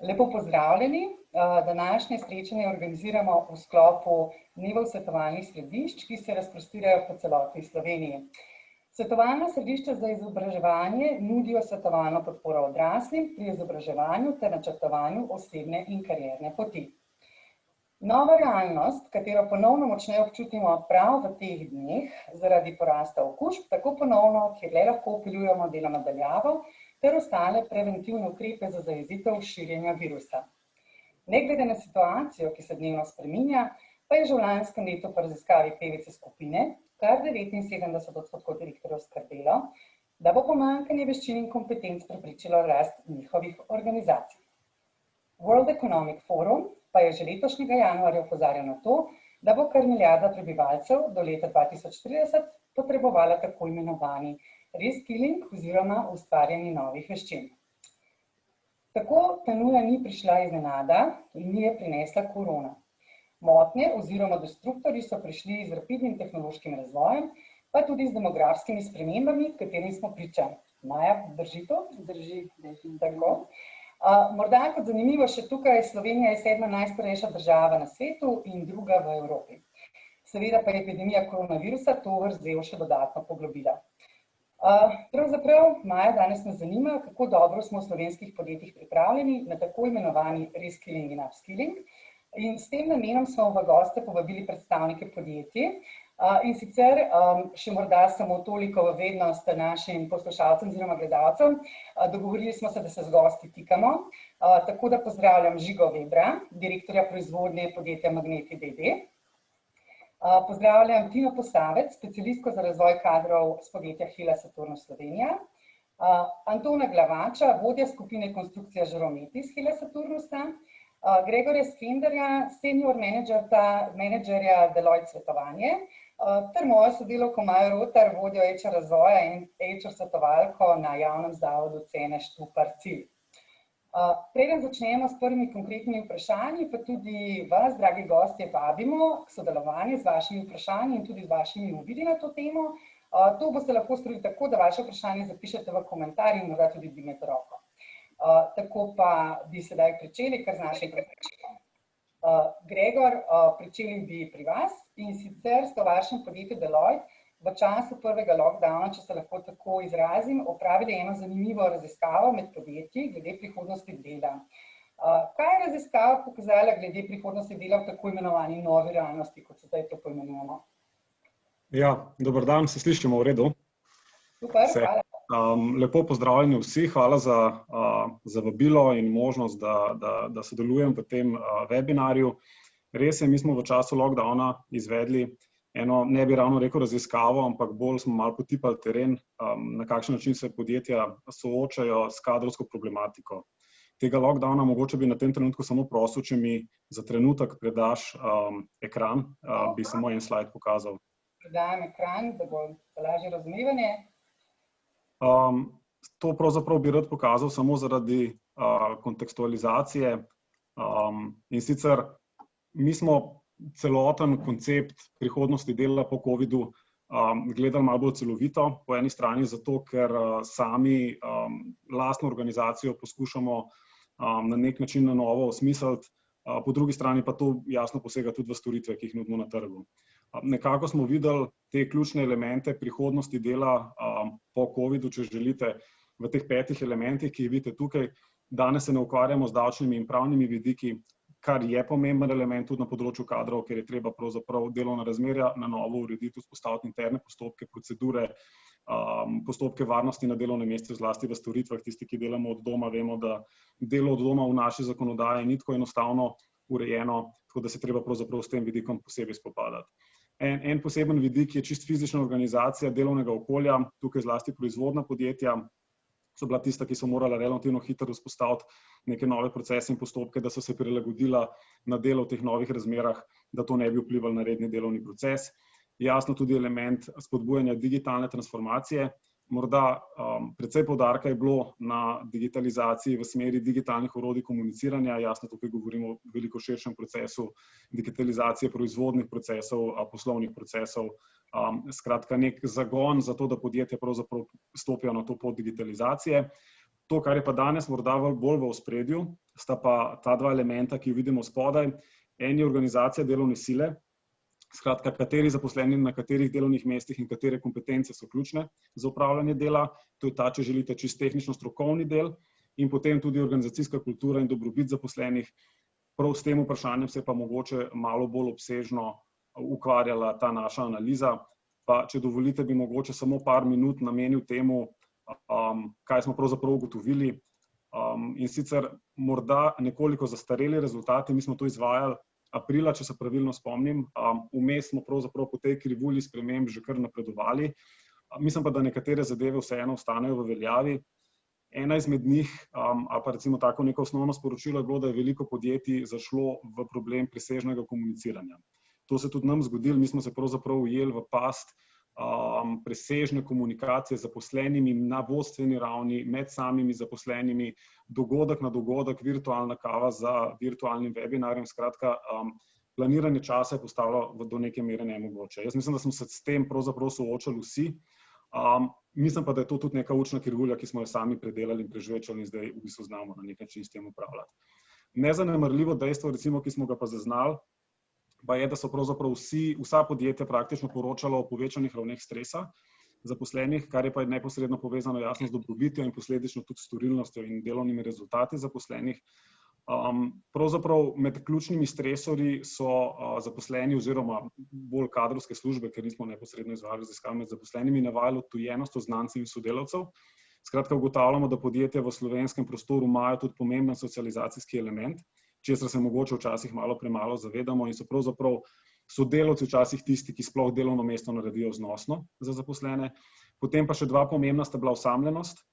Lepo pozdravljeni. Današnje srečanje organiziramo v sklopu dnevov svetovalnih središč, ki se razprostirajo po celotni Sloveniji. Svetovalna središča za izobraževanje nudijo svetovalno podporo odraslim pri izobraževanju ter načrtovanju osebne in karierne poti. Nova realnost, katero ponovno močneje občutimo prav v teh dneh zaradi porasta okužb, tako ponovno, kjer le lahko vpeljujemo delo na daljavo, ter ostale preventivne ukrepe za zajezitev širjenja virusa. Ne glede na situacijo, ki se dnevno spreminja, pa je že v lanskem letu po raziskavi PwC skupine kar 79% direktorjev skrbelo, da bo pomanjkanje veščin in kompetenc preprečilo rast njihovih organizacij. World Economic Forum pa je že letošnjega januarja opozarjal na to, da bo kar milijarda prebivalcev do leta 2030 potrebovala tako imenovani reskilling oziroma ustvarjanje novih veščin. Tako ta nuja ni prišla iznenada in ni je prinesla korona. Motnje oziroma destruktorji so prišli z rapidnim tehnološkim razvojem, pa tudi z demografskimi spremembami, katerim smo priča. Maja, drži to? Drži, definitivno. Morda kot zanimivo še tukaj, Slovenija je 7. najstarejša država na svetu in druga v Evropi. Seveda pa je epidemija koronavirusa to vrzel še dodatno poglobila. Pravzaprav, Maja, danes nas zanima, kako dobro smo v slovenskih podjetjih pripravljeni na tako imenovani reskilling in upskilling. In s tem namenom smo v goste povabili predstavnike podjetij. In sicer še morda samo toliko v vednost našim poslušalcem oziroma gledalcem. Dogovorili smo se, da se z gosti tikamo. Tako da pozdravljam Žigo Webra, direktorja proizvodnje podjetja Magneti d.d. Pozdravljam Tino Posavec, specialistko za razvoj kadrov z podjetja Hela Saturnus Slovenija. Antona Glavača, vodja skupine konstrukcija Žaromet iz Hela Saturnusa. Gregorja Skenderja, senior menedžerja Deloitte svetovanje, ter mojo sodelavko Majo Rotar, vodjo HR razvoja in HR svetovalko na javnem zavodu Cene Štupar Cilj. Preden začnemo s prvimi konkretnimi vprašanji, pa tudi vas, dragi gostje, vabimo k sodelovanju z vašimi vprašanji in tudi z vašimi uvidi na to temo. To boste lahko storili tako, da vaše vprašanje zapišete v komentar in morda tudi dvignete roko. Tako pa bi sedaj pričeli, kar z našim vprašanjem. Gregor, pričeli bi pri vas in sicer ste v vašem podjetju Deloitte v času prvega lockdowna, če se lahko tako izrazim, opravili eno zanimivo raziskavo med podjetji glede prihodnosti dela. Kaj je raziskava pokazala glede prihodnosti dela v tako imenovani novi realnosti, kot se zdaj to poimenujemo? Ja, dober dan, se slišimo v redu? Super, hvala. Lepo pozdravljeni vsi, hvala za vabilo in možnost, da sodelujem v tem webinarju. Res je, mi smo v času lockdowna izvedli eno, ne bi ravno rekel raziskavo, ampak bolj smo malo potipali teren, na kakšen način se podjetja soočajo s kadrovsko problematiko. Tega lockdowna mogoče bi na tem trenutku samo prosil, če mi za trenutek predaš ekran, bi samo en slajd pokazal. Predajam ekran, da bo lažje razumevanje. To pravzaprav bi rad pokazal samo zaradi kontekstualizacije. In sicer mi smo celoten koncept prihodnosti dela po covidu gledali malo bolj celovito. Po eni strani zato, ker sami lastno organizacijo poskušamo na nek način na novo osmisliti, po drugi strani pa to jasno posega tudi v storitve, ki jih nudimo na trgu. Nekako smo videli te ključne elemente prihodnosti dela po covidu, če želite, v teh 5 elementih, ki jih vidite tukaj. Danes se ne ukvarjamo z davčnimi in pravnimi vidiki, kar je pomemben element tudi na področju kadrov, ker je treba pravzaprav delovna razmerja na novo urediti, vzpostaviti interne postopke, procedure, postopke varnosti na delovnem mestu, zlasti v storitvah. Tisti, ki delamo od doma, vemo, da delo od doma v naši zakonodaji ni tako enostavno urejeno, tako da se treba pravzaprav s tem vidikom posebej spopadati. En poseben vidik je čisto fizična organizacija delovnega okolja, tukaj zlasti proizvodna podjetja so bila tista, ki so morala relativno hitro vzpostaviti neke nove procese in postopke, da so se prilagodila na delo v teh novih razmerah, da to ne bi vplivalo na redni delovni proces. Jasno tudi element spodbujanja digitalne transformacije. Morda precej poudarka je bilo na digitalizaciji v smeri digitalnih orodij komuniciranja. Jasno, tukaj govorimo o veliko širšem procesu digitalizacije proizvodnih procesov, poslovnih procesov. Skratka, nek zagon za to, da podjetja pravzaprav stopijo na to pot digitalizacije. To, kar je pa danes morda bolj v ospredju, sta pa ta dva elementa, ki jo vidimo spodaj. En je organizacija delovne sile, skratka, kateri zaposleni na katerih delovnih mestih in katere kompetence so ključne za upravljanje dela. To je ta, če želite, čisto tehnično-strokovni del, in potem tudi organizacijska kultura in dobrobit zaposlenih. Prav s tem vprašanjem se je pa mogoče malo bolj obsežno ukvarjala ta naša analiza. Pa, če dovolite, bi mogoče samo par minut namenil temu, kaj smo pravzaprav ugotovili. In sicer morda nekoliko zastareli rezultati, mi smo to izvajali aprila, če se pravilno spomnim. Vmes smo pravzaprav po tej krivulji sprememb že kar napredovali. Mislim pa, da nekatere zadeve vseeno ostanejo v veljavi. Ena izmed njih, ali pa recimo tako neko osnovno sporočilo je bilo, da je veliko podjetij zašlo v problem presežnega komuniciranja. To se tudi nam zgodilo, mi smo se pravzaprav ujeli v past presežne komunikacije z zaposlenimi na vodstveni ravni, med samimi zaposlenimi, dogodek na dogodek, virtualna kava za virtualnim webinarjem, skratka, planiranje časa je postalo do neke mere nemogoče. Jaz mislim, da smo se s tem pravzaprav soočali vsi. Mislim pa, da je to tudi neka učna krivulja, ki smo jo sami predelali in prežvečali in zdaj v bistvu znamo na nek način s tem upravljati. Nezanemarljivo dejstvo, recimo, ki smo ga pa zaznali, pa je, da so pravzaprav vsa podjetja praktično poročala o povečanih ravneh stresa zaposlenih, kar je pa neposredno povezano jasno z dobrobitjo in posledično tudi storilnostjo in delovnimi rezultati zaposlenih. Pravzaprav med ključnimi stresorji so zaposleni oziroma bolj kadrovske službe, ker nismo neposredno izvajali raziskav med zaposlenimi, navajali odtujenost znancev in sodelavcev. Skratka, ugotavljamo, da podjetja v slovenskem prostoru imajo tudi pomemben socializacijski element, česar se mogoče včasih malo premalo zavedamo in so pravzaprav sodelavci včasih tisti, ki sploh delovno mesto naredijo znosno za zaposlene. Potem pa še dva pomembna sta bila osamljenost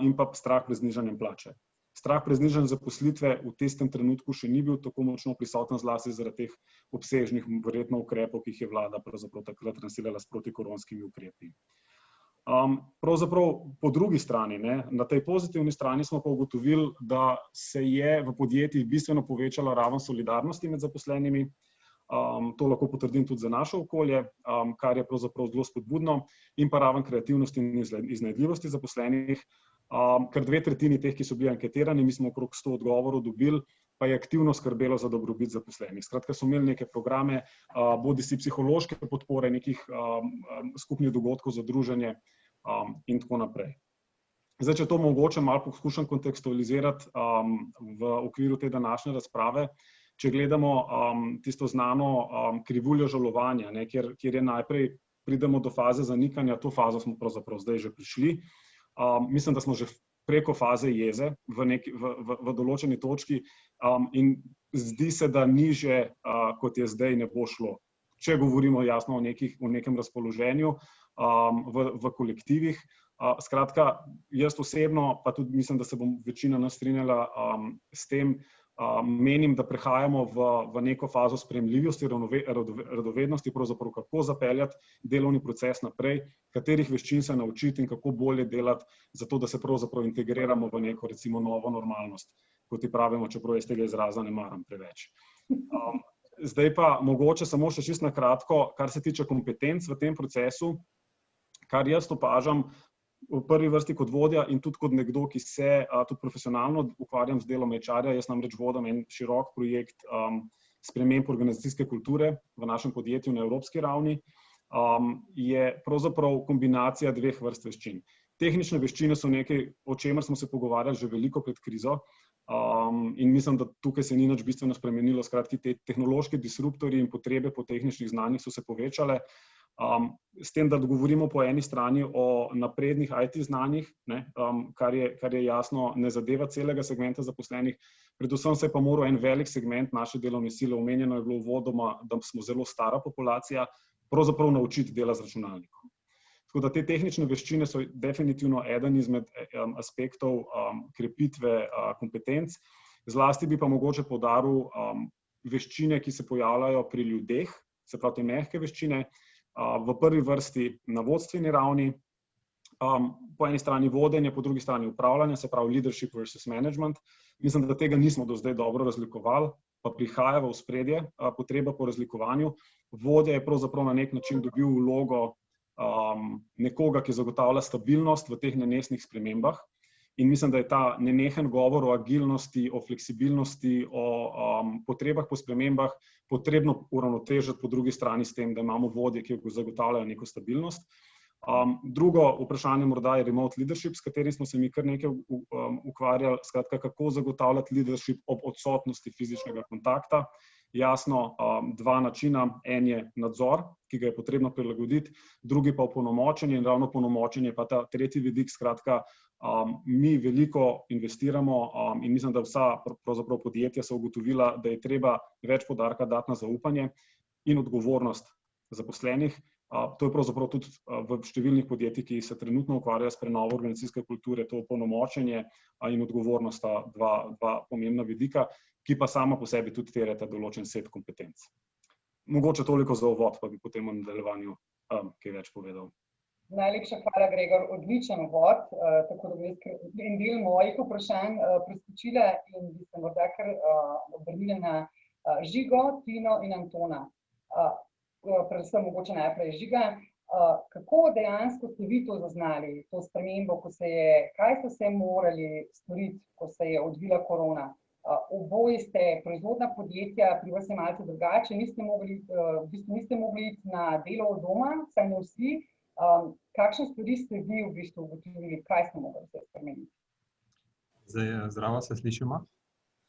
in pa strah pred znižanjem plače. Strah pred znižanjem zaposlitve v tistem trenutku še ni bil tako močno prisoten, zlasti zaradi teh obsežnih verjetno ukrepov, ki jih je vlada pravzaprav takrat lansirala s protikoronskimi ukrepi. Pravzaprav po drugi strani, na tej pozitivni strani smo pa ugotovili, da se je v podjetjih bistveno povečala raven solidarnosti med zaposlenimi. To lahko potrdim tudi za naše okolje, kar je pravzaprav zelo spodbudno, in pa raven kreativnosti in iznajdljivosti zaposlenih, ker 2/3 teh, ki so bili anketirani, mi smo okrog 100 odgovorov dobili, pa je aktivno skrbelo za dobrobit zaposlenih. Skratka, so imeli neke programe, bodisi psihološke podpore, nekih skupnih dogodkov za druženje in tako naprej. Zdaj, če to mogoče malo poskušam kontekstualizirati v okviru te današnje razprave, če gledamo tisto znano krivuljo žalovanja, kjer je najprej pridemo do faze zanikanja, to fazo smo pravzaprav zdaj že prišli. Mislim, da smo že preko faze jeze v določeni točki in zdi se, da niže, kot je zdaj, ne bo šlo. Če govorimo jasno o nekem razpoloženju v kolektivih. Skratka, jaz osebno, pa tudi mislim, da se bom večina nas strinjala s tem, menim, da prehajamo v neko fazo sprejemljivosti, radovednosti, pravzaprav kako zapeljati delovni proces naprej, katerih veščin se naučiti in kako bolje delati, zato da se pravzaprav integriramo v neko recimo novo normalnost, kot ji pravimo, čeprav jaz tega izraza ne maram preveč. Zdaj pa mogoče samo še čisto na kratko, kar se tiče kompetenc v tem procesu, kar jaz opažam v prvi vrsti kot vodja in tudi kot nekdo, ki se tudi profesionalno ukvarjam z delom HR-ja, jaz namreč vodim en širok projekt sprememb organizacijske kulture v našem podjetju na evropski ravni, je pravzaprav kombinacija dveh vrst veščin. Tehnične veščine so nekaj, o čemer smo se pogovarjali že veliko pred krizo, in mislim, da tukaj se ni nič bistveno spremenilo. Skratka, te tehnološki disruptorji in potrebe po tehničnih znanjih so se povečale. S tem, da govorimo po eni strani o naprednih IT znanjih, kar je jasno ne zadeva celega segmenta zaposlenih, predvsem se je pa moral en velik segment naše delovne sile, omenjeno je bilo uvodoma, da smo zelo stara populacija, pravzaprav naučiti dela z računalnikom. Tako da te tehnične veščine so definitivno eden izmed aspektov krepitve kompetenc. Zlasti bi pa mogoče poudaril veščine, ki se pojavljajo pri ljudeh, se pravi te mehke veščine, v prvi vrsti na vodstveni ravni, po eni strani vodenje, po drugi strani upravljanje, se pravi leadership versus management. Mislim, da tega nismo do zdaj dobro razlikovali, pa prihaja v ospredje potreba po razlikovanju. Vodja je pravzaprav na nek način dobil vlogo nekoga, ki zagotavlja stabilnost v teh nenesnih spremembah In mislim, da je ta nenehen govor o agilnosti, o fleksibilnosti, o potrebah po spremembah potrebno uravnotežiti po drugi strani s tem, da imamo vodje, ki zagotavljajo neko stabilnost. Drugo vprašanje morda je remote leadership, s katerim smo se mi kar nekaj ukvarjali, skratka, kako zagotavljati leadership ob odsotnosti fizičnega kontakta. Jasno, dva načina, en je nadzor, ki ga je potrebno prilagoditi, drugi pa opolnomočenje in ravno opolnomočenje pa ta tretji vidik, skratka, mi veliko investiramo in mislim, da vsa pravzaprav podjetja so ugotovila, da je treba več poudarka dati na zaupanje in odgovornost zaposlenih. To je pravzaprav tudi v številnih podjetjih, ki se trenutno ukvarjajo s prenovo organizacijske kulture, to opolnomočenje in odgovornost sta dva pomembna vidika, ki pa sama po sebi tudi terjata določen set kompetenc. Mogoče toliko za uvod, pa bi potem v nadaljevanju kaj več povedal. Najlepša hvala, Gregor, odličen uvod, tako da bi en del mojih vprašanj preskočila in bi se morda kar obrnila na Žigo, Tino in Antona. Predvsem mogoče najprej Žiga. Kako dejansko ste vi to zaznali, to spremembo, kaj ste se morali storiti, ko se je odvila korona? Oboji ste proizvodna podjetja, pri vas je malce drugače, niste mogli iti na delo od doma, saj ne vsi. Kakšne stvari ste vi v bistvu ugotovili, kaj ste mogli se spremeniti? Zdaj, zdravo, se slišimo?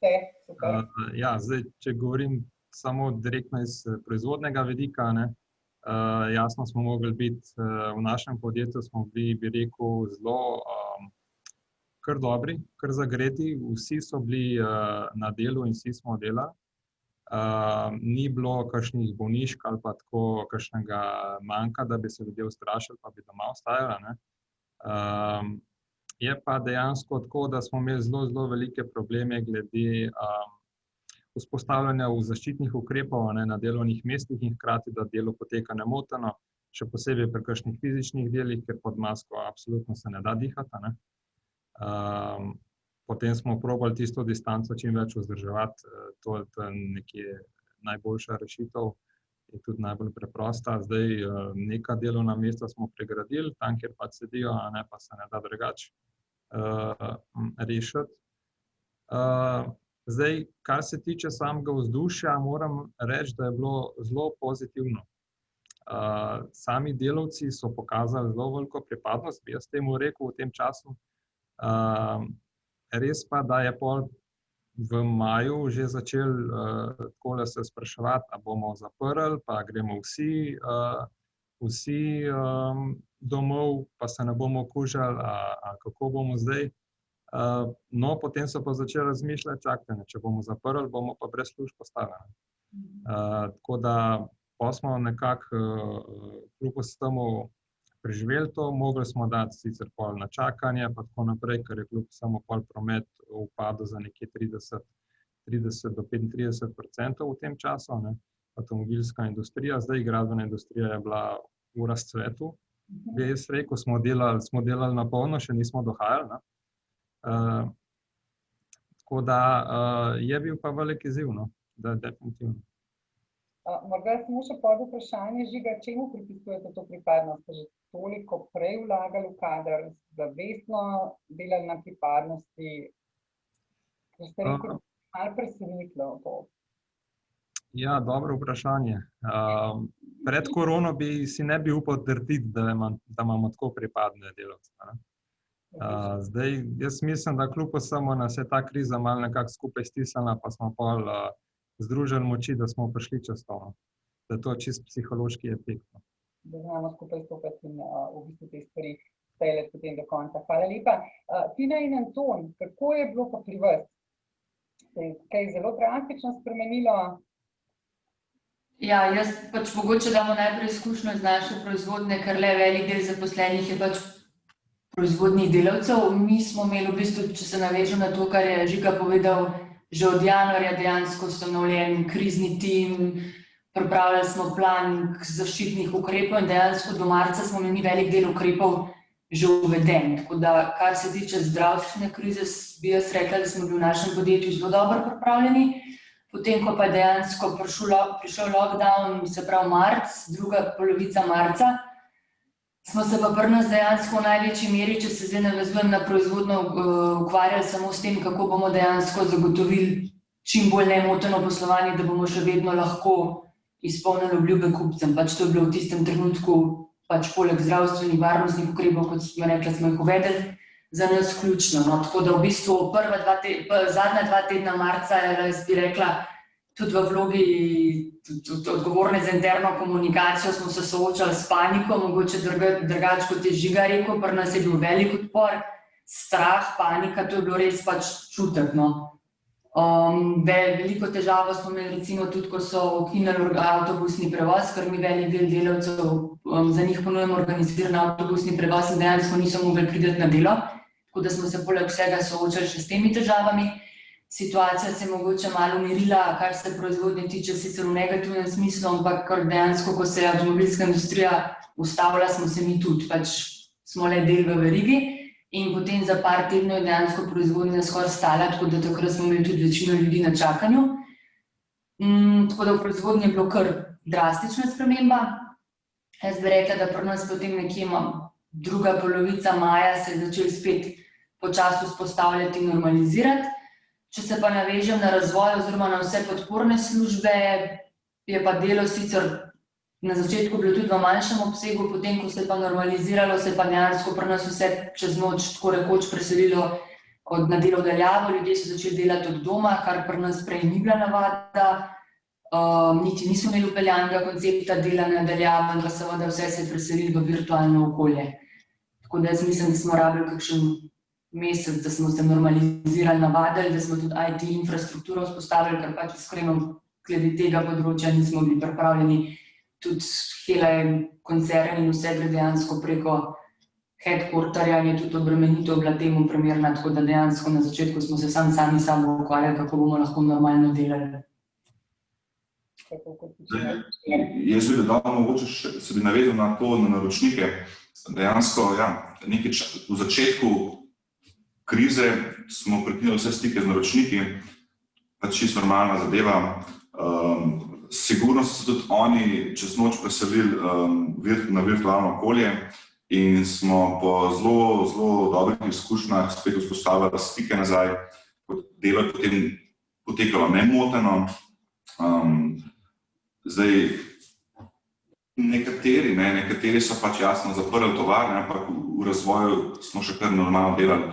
Super. Ja, zdaj, če govorim samo direktno iz proizvodnega vidika, jasno smo mogli biti, v našem podjetju smo bili, bi rekel, zelo kar dobri, kar zagreti, vsi so bili na delu in vsi smo delali. Ni bilo kakšnih bolnišk ali pa tako kakšnega manjka, da bi se ljudje ustrašili pa bi doma ostajali. Je pa dejansko tako, da smo imeli zelo velike probleme glede vzpostavljanja zaščitnih ukrepov na delovnih mestih in hkrati, da delo poteka nemoteno, še posebej pri kakšnih fizičnih delih, ker pod masko absolutno se ne da dihati. Potem smo probali tisto distanco čim več vzdrževati, to je nekje najboljša rešitev in tudi najbolj preprosta. Zdaj neka delovna mesta smo pregradili, tam, kjer pač sedijo, pa se ne da drugače rešiti. Zdaj, kar se tiče samega vzdušja, moram reči, da je bilo zelo pozitivno. Sami delavci so pokazali zelo veliko pripadnost, bi jaz temu rekel v tem času. Res pa, da je pol v maju že začel takole se spraševati, a bomo zaprli, pa gremo vsi domov, pa se ne bomo okužili, a kako bomo zdaj. No, potem so pa začeli razmišljati, čakajte, če bomo zaprli, bomo pa brez služb ostali. Tako da pa smo nekako kljub vsemu preživeli to, mogli smo dati sicer pol na čakanje, pa tako naprej, ker je kljub vsemu pol promet upadel za nekje 30 do 35% v tem času, avtomobilska industrija, zdaj gradbena industrija je bila v razcvetu. Bi jaz rekel, smo delali na polno, še nismo dohajali. Tako da je bil pa velik izziv, da definitivno. Morda samo še pod vprašanje, Žiga, čemu pripisujete to pripadnost? Ste že toliko prej vlagali v kader, zavestno delali na pripadnosti? Ker ste rekel, malo presenetilo to. Ja, dobro vprašanje. Pred korono si ne bi upal trditi, da imamo tako pripadne delavce. Zdaj, jaz mislim, da kljub vsemu nas je ta kriza malo nekako skupaj stisnila, pa smo pol združili moči, da smo prišli čez to. Da je to čisto psihološki efekt. Da znamo skupaj stopiti in v bistvu te stvari speljati potem do konca. Hvala lepa. Tina in Anton, kako je bilo pa pri vas? Se je kaj zelo drastično spremenilo? Ja, jaz pač mogoče damo najprej izkušnjo iz naše proizvodne, ker le velik del zaposlenih je pač proizvodnih delavcev. Mi smo imeli v bistvu, če se navežem na to, kar je Žiga povedal, že od januarja dejansko ustanovljen krizni tim, pripravljali smo plan zaščitnih ukrepov in dejansko do marca smo imeli velik del ukrepov že uveden. Tako da, kar se tiče zdravstvene krize, bi jaz rekla, da smo bili v našem podjetju zelo dobro pripravljeni. Potem, ko pa je dejansko prišel lockdown, se pravi marc, druga polovica marca, smo se pa pri nas dejansko v največji meri, če se zdaj navezujem na proizvodnjo, ukvarjali samo s tem, kako bomo dejansko zagotovili čim bolj nemoteno poslovanje, da bomo še vedno lahko izpolnili obljube kupcem. Pač to je bilo v tistem trenutku, pač poleg zdravstvenih varnostnih ukrepov, kot smo rekli, smo jih uvedli, za nas ključno. No. Tako da v bistvu zadnja 2 tedna marca, jaz bi rekla, tudi v vlogi odgovorne za interno komunikacijo smo se soočali s paniko, mogoče drugače kot je Žiga rekel, pri nas je bil velik odpor, strah, panika, to je bilo res pač čutiti. No. Veliko težavo smo imeli recimo tudi, ko so ukinili avtobusni prevoz, ker mi velik del delavcev, za njih ponujemo organiziran avtobusni prevoz in dejansko niso mogli priti na delo, tako da smo se poleg vsega soočali še s temi težavami. Situacija se je mogoče malo umirila, kar se proizvodnje tiče, sicer v negativnem smislu, ampak kar dejansko, ko se je avtomobilska industrija ustavila, smo se mi tudi, pač smo le del v verigi in potem za par tednov je dejansko proizvodnja skoraj stala, tako da takrat smo imeli tudi večino ljudi na čakanju. Tako da v proizvodnji je bilo kar drastična sprememba. Jaz bi rekla, da pri nas potem nekje druga polovica maja se je začel spet počasi vzpostavljati in normalizirati. Če se pa navežem na razvoj oziroma na vse podporne službe, je pa delo sicer na začetku bilo tudi v manjšem obsegu, potem, ko se je pa normaliziralo, se je pa dejansko pri nas vse čez noč tako rekoč preselilo na delo v daljavo, ljudje so začeli delati od doma, kar pri nas prej ni bila navada, niti niso imeli vpeljanega koncepta dela na daljavo, in pa seveda vse se je preselilo v virtualno okolje. Tako da jaz mislim, da smo rabili kakšen mesec, da smo se normalizirali, navadili, da smo tudi IT infrastrukturo vzpostavili, ker pač iskreno glede tega področja nismo bili pripravljeni. Tudi hele koncerni in vse gre dejansko preko headquarterja, je tudi obremenitev bila temu primerna, tako da dejansko na začetku smo se sami sabo ukvarjali, kako bomo lahko normalno delali. Jaz bi dodal, mogoče se bi navezal na to, na naročnike. Dejansko, ja, v začetku krize smo prekinili vse stike z naročniki, pač čisto normalna zadeva. Sigurno so se tudi oni čez noč preselili na virtualno okolje in smo po zelo dobrih izkušnjah spet vzpostavili stike nazaj. Delo je potem potekalo nemoteno. Zdaj, nekateri so pač jasno zaprli tovarne, ampak v razvoju smo še kar normalno delali.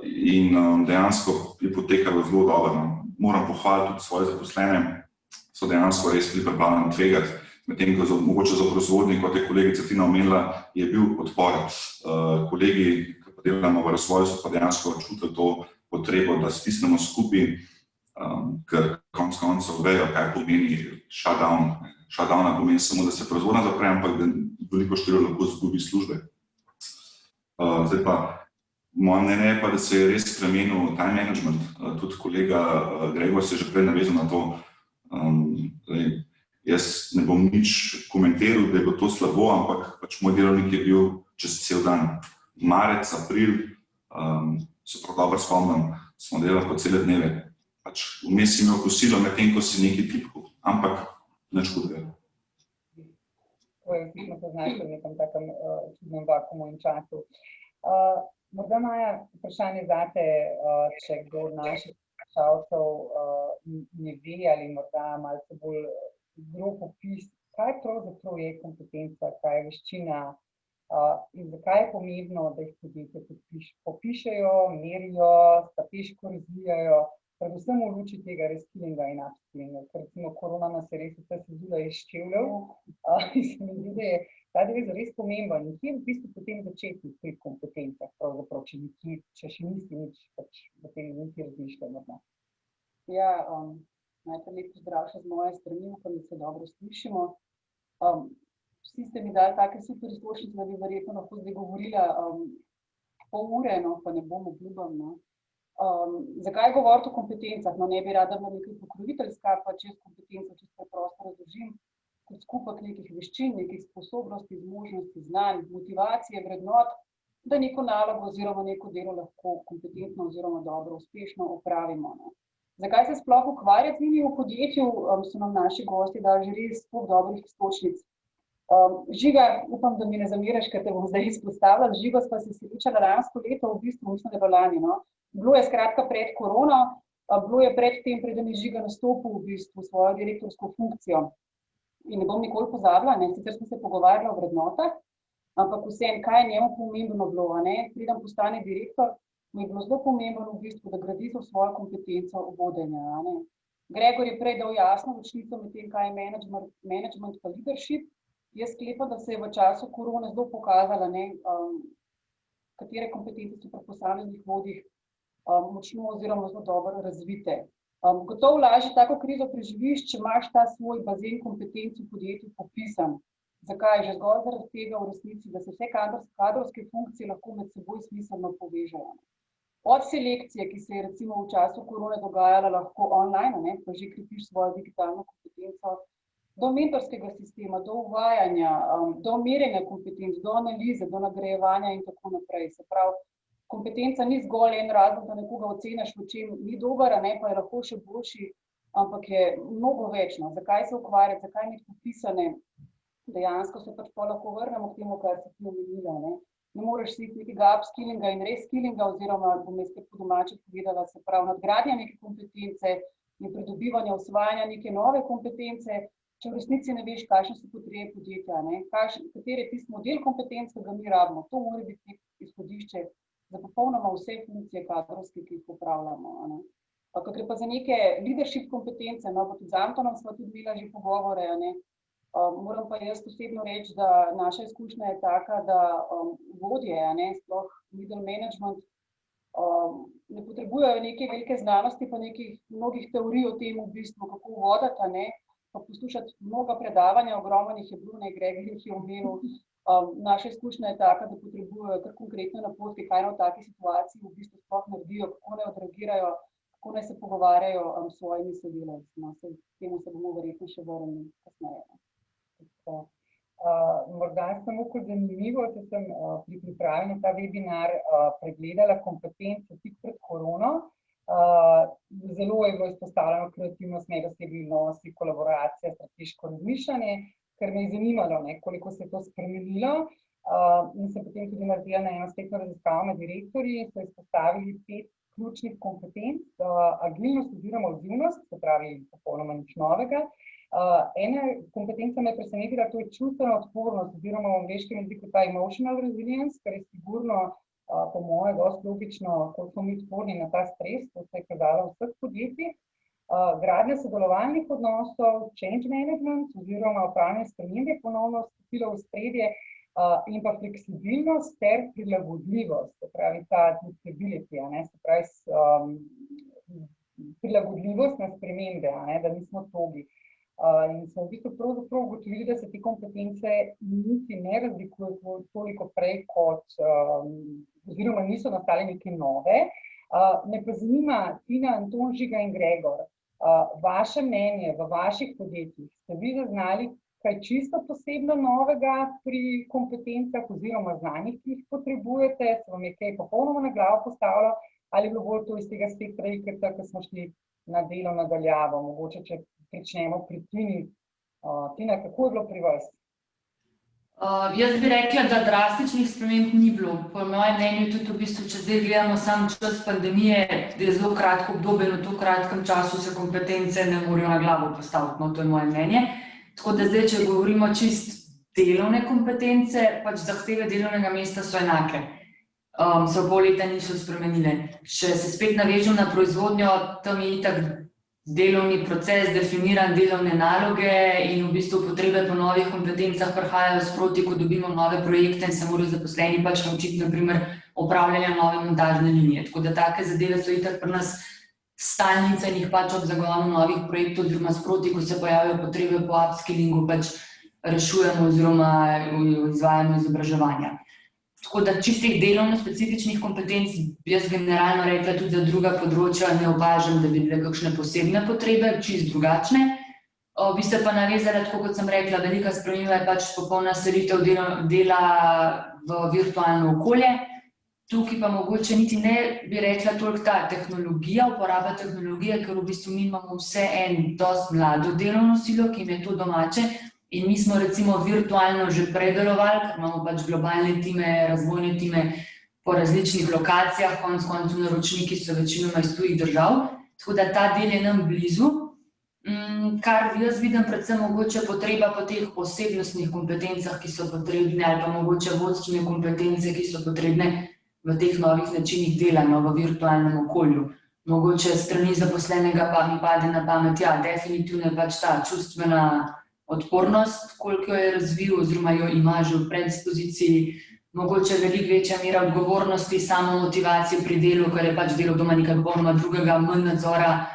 In dejansko je potekalo zelo dobro. Moram pohvaliti tudi svoje zaposlene, so dejansko res bili pripravljeni tvegati, medtem ko mogoče za proizvodnji, kot je kolegica Tina omenila, je bil odpor. Kolegi, ki pa delamo v razvoju, so pa dejansko čutili to potrebo, da stisnemo skupaj, ker konec koncev vejo, kaj pomeni shutdown. Shutdown pomeni samo, da se proizvodnja zapre, ampak da veliko število lahko izgubi službe. Zdaj pa moje mnenje je pa, da se je res spremenil time management. Tudi kolega Gregor se je že prej navezal na to. Jaz ne bom nič komentiral, da je bilo to slabo, ampak pač moj delovnik je bil čez cel dan. Marec, april, se prav dobro spomnim, smo delali po cele dneve. Pač vmes si imel kosilo, medtem ko si nekaj tipkal, ampak nič hudega. To je vsi smo se znašli v nekem takem čudnem vakuumu in času. Morda, Maja, vprašanje zate, če kdo od naših poslušalcev ne ve ali morda malce bolj grob opis, kaj pravzaprav je kompetenca, kaj je veščina in zakaj je pomembno, da jih podjetja popišejo, merijo, strateško razvijajo, predvsem v luči tega reskillinga in upskillinga, ker recimo korona nas je res vse sezula iz čevljev in se mi zdi, da je ta del res pomemben in kje v bistvu potem začeti pri kompetencah, pravzaprav, če še nisi nič pač v tem niti razmišljamo. Ja, najprej lep pozdrav še z moje strani, upam, da se dobro slišimo. Vsi ste mi dali take super iztočnice, da bi verjetno lahko zdaj govorila pol ure, no, pa ne bom obljubam, no. Zakaj govoriti o kompetencah? No, ne bi rada bila nekaj pokroviteljska, pa čez kompetenco čisto preprosto razložim, kot skupek nekih veščin, nekih sposobnosti, zmožnosti, znanj, motivacije, vrednot, da neko nalogo oziroma neko delo lahko kompetentno oziroma dobro, uspešno opravimo. Ne. Zakaj se sploh ukvarjati z njimi v podjetju, so nam naši gosti dali že res toliko dobrih iztočnic. Žiga, upam, da mi ne zamiraš, ker te bom zdaj izpostavila. Žigo sva se srečala lansko leto, v bistvu, mislim, da je bilo lani, no. Bilo je skratka pred korono, bilo je pred tem, preden je Žiga nastopil v bistvu svojo direktorsko funkcijo. In ne bom nikoli pozabila, ne, sicer smo se pogovarjali o vrednotah, ampak vsem, kaj je njemu pomembno bilo, ne, preden postane direktor, mi je bilo zelo pomembno v bistvu, da gradi to svojo kompetenco vodenja, ne. Gregor je prej dal jasno ločnico med tem, kaj je management pa leadership. Jaz sklepam, da se je v času korone zelo pokazala, ne, katere kompetence so pri posameznih vodjih močno oziroma zelo dobro razvite. Gotovo lažje tako krizo preživiš, če imaš ta svoj bazen kompetenc v podjetju popisan. Zakaj? Že zgolj zaradi tega v resnici, da se vse kadrovske funkcije lahko med seboj smiselno povežejo. Od selekcije, ki se je recimo v času korone dogajala lahko online, ne, pa že krepiš svojo digitalno kompetenco, do mentorskega sistema, do uvajanja, do merjenja kompetenc, do analize, do nagrajevanja in tako naprej. Se pravi, kompetenca ni zgolj en razlog, da nekoga oceniš, v čem ni dober, ne, pa je lahko še boljši, ampak je mnogo več. Zakaj se ukvarjati, zakaj imeti popisane, dejansko se pač pa lahko vrnemo k temu, kar si ti omenila. Ne moreš si nekega upskillinga in reskillinga, oziroma bom jaz po domače povedala, se pravi, nadgradnja neke kompetence in pridobivanja, osvajanja neke nove kompetence, če v resnici ne veš, kakšne so potrebe podjetja, kateri je tisti model kompetenc, ki ga mi rabimo. To mora biti izhodišče za popolnoma vse funkcije kadrovske, ki jih upravljamo. Ko gre pa za neke leadership kompetence, no, tudi z Antonom sva tudi imela že pogovore, moram pa jaz osebno reči, da naša izkušnja je taka, da vodje, sploh middle management, ne potrebujejo neke velike znanosti, pa nekih mnogih teorij o tem v bistvu, kako voditi, pa poslušati mnoga predavanja, ogromno jih je bilo, Gregor jih je omenil. Naša izkušnja je taka, da potrebujejo kar konkretne napotke, kaj v taki situaciji v bistvu sploh naredijo, kako naj odreagirajo, kako naj se pogovarjajo s svojimi sodelavci. Temu se bomo verjetno še vrnili kasneje. Morda samo kot zanimivo, da sem pri pripravi na ta webinar pregledala kompetence tik pred korono. Zelo je bilo izpostavljeno kreativnost, medosebnost, kolaboracija, strateško razmišljanje, ker me je zanimalo, koliko se je to spremenilo. In sem potem tudi naredila na eno spletno raziskavo med direktorji, so izpostavili 5 ključnih kompetenc, agilnost oziroma odzivnost, se pravi popolnoma nič novega. Ena kompetenca me je presenetila, to je čustvena odpornost oziroma v angleškem jeziku ta emotional resilience, kar je sigurno po moje dosti logično, koliko smo mi odporni na ta stres, to se je kazalo v vseh podjetjih. Gradnja sodelovalnih odnosov, change management oziroma upravljanje spremembe ponovno vstopilo v ospredje in pa fleksibilnost ter prilagodljivost, se pravi ta adaptability, se pravi prilagodljivost na spremembe, da nismo togi. In smo v bistvu pravzaprav ugotovili, da se te kompetence niti ne razlikujejo toliko prej kot, oziroma niso nastale neke nove. Me pa zanima, Tina, Anton, Žiga in Gregor, vaše mnenje v vaših podjetjih, ste vi zaznali kaj čisto posebno novega pri kompetencah oziroma znanjih, ki jih potrebujete, se vam je kaj popolnoma na glavo postavilo, ali je bilo bolj to iz tega spektra, ker smo šli na delo nadaljavo, mogoče če pričnemo pri Tini. Tina, kako je bilo pri vas? Jaz bi rekla, da drastičnih sprememb ni bilo. Po mojem mnenju tudi v bistvu, če zdaj gledamo sam čas pandemije, je zelo kratko obdobje, v to kratkem času se kompetence ne morejo na glavo postaviti, no, to je moje mnenje. Tako da zdaj, če govorimo čist delovne kompetence, pač zahteve delovnega mesta so enake. Se v pol leta niso spremenile. Če se spet navežem na proizvodnjo, tam je itak delovni proces, definiran delovne naloge in v bistvu potrebe po novih kompetencah prihajajo sproti, ko dobimo nove projekte in se morajo zaposleni pač naučiti, na primer, upravljanja nove montažne linije. Tako da take zadeve so itak pri nas stalnice in jih pač ob zagonu novih projektov oziroma sproti, ko se pojavijo potrebe po upskillingu, pač rešujemo oziroma izvajamo izobraževanja. Tako da čistih delovno-specifičnih kompetenc, jaz generalno rekla tudi za druga področja ne opažam, da bi bile kakšne posebne potrebe, čist drugačne. Bi se pa navezala, tako kot sem rekla, velika sprememba je pač popolna selitev dela v virtualno okolje. Tukaj pa mogoče niti ne bi rekla toliko ta tehnologija, uporaba tehnologije, ker v bistvu mi imamo vse dosti mlado delovno silo, ki jim je to domače, In mi smo recimo virtualno že predelovali, ker imamo pač globalne time, razvojne time po različnih lokacijah, konec koncev naročniki so večinoma iz tujih držav, tako da ta del je nam blizu. Kar jaz vidim predvsem mogoče potreba po teh osebnostnih kompetencah, ki so potrebne, ali pa mogoče vodstvene kompetence, ki so potrebne v teh novih načinih delanja v virtualnem okolju. Mogoče strani zaposlenega pa mi pade na pamet, ja, definitivno je pač ta čustvena odpornost, koliko jo je razvil oziroma jo ima že v predispoziciji, mogoče veliko večja mera odgovornosti, samomotivacije pri delu, ker je pač delo doma nekaj popolnoma drugega, manj nadzora,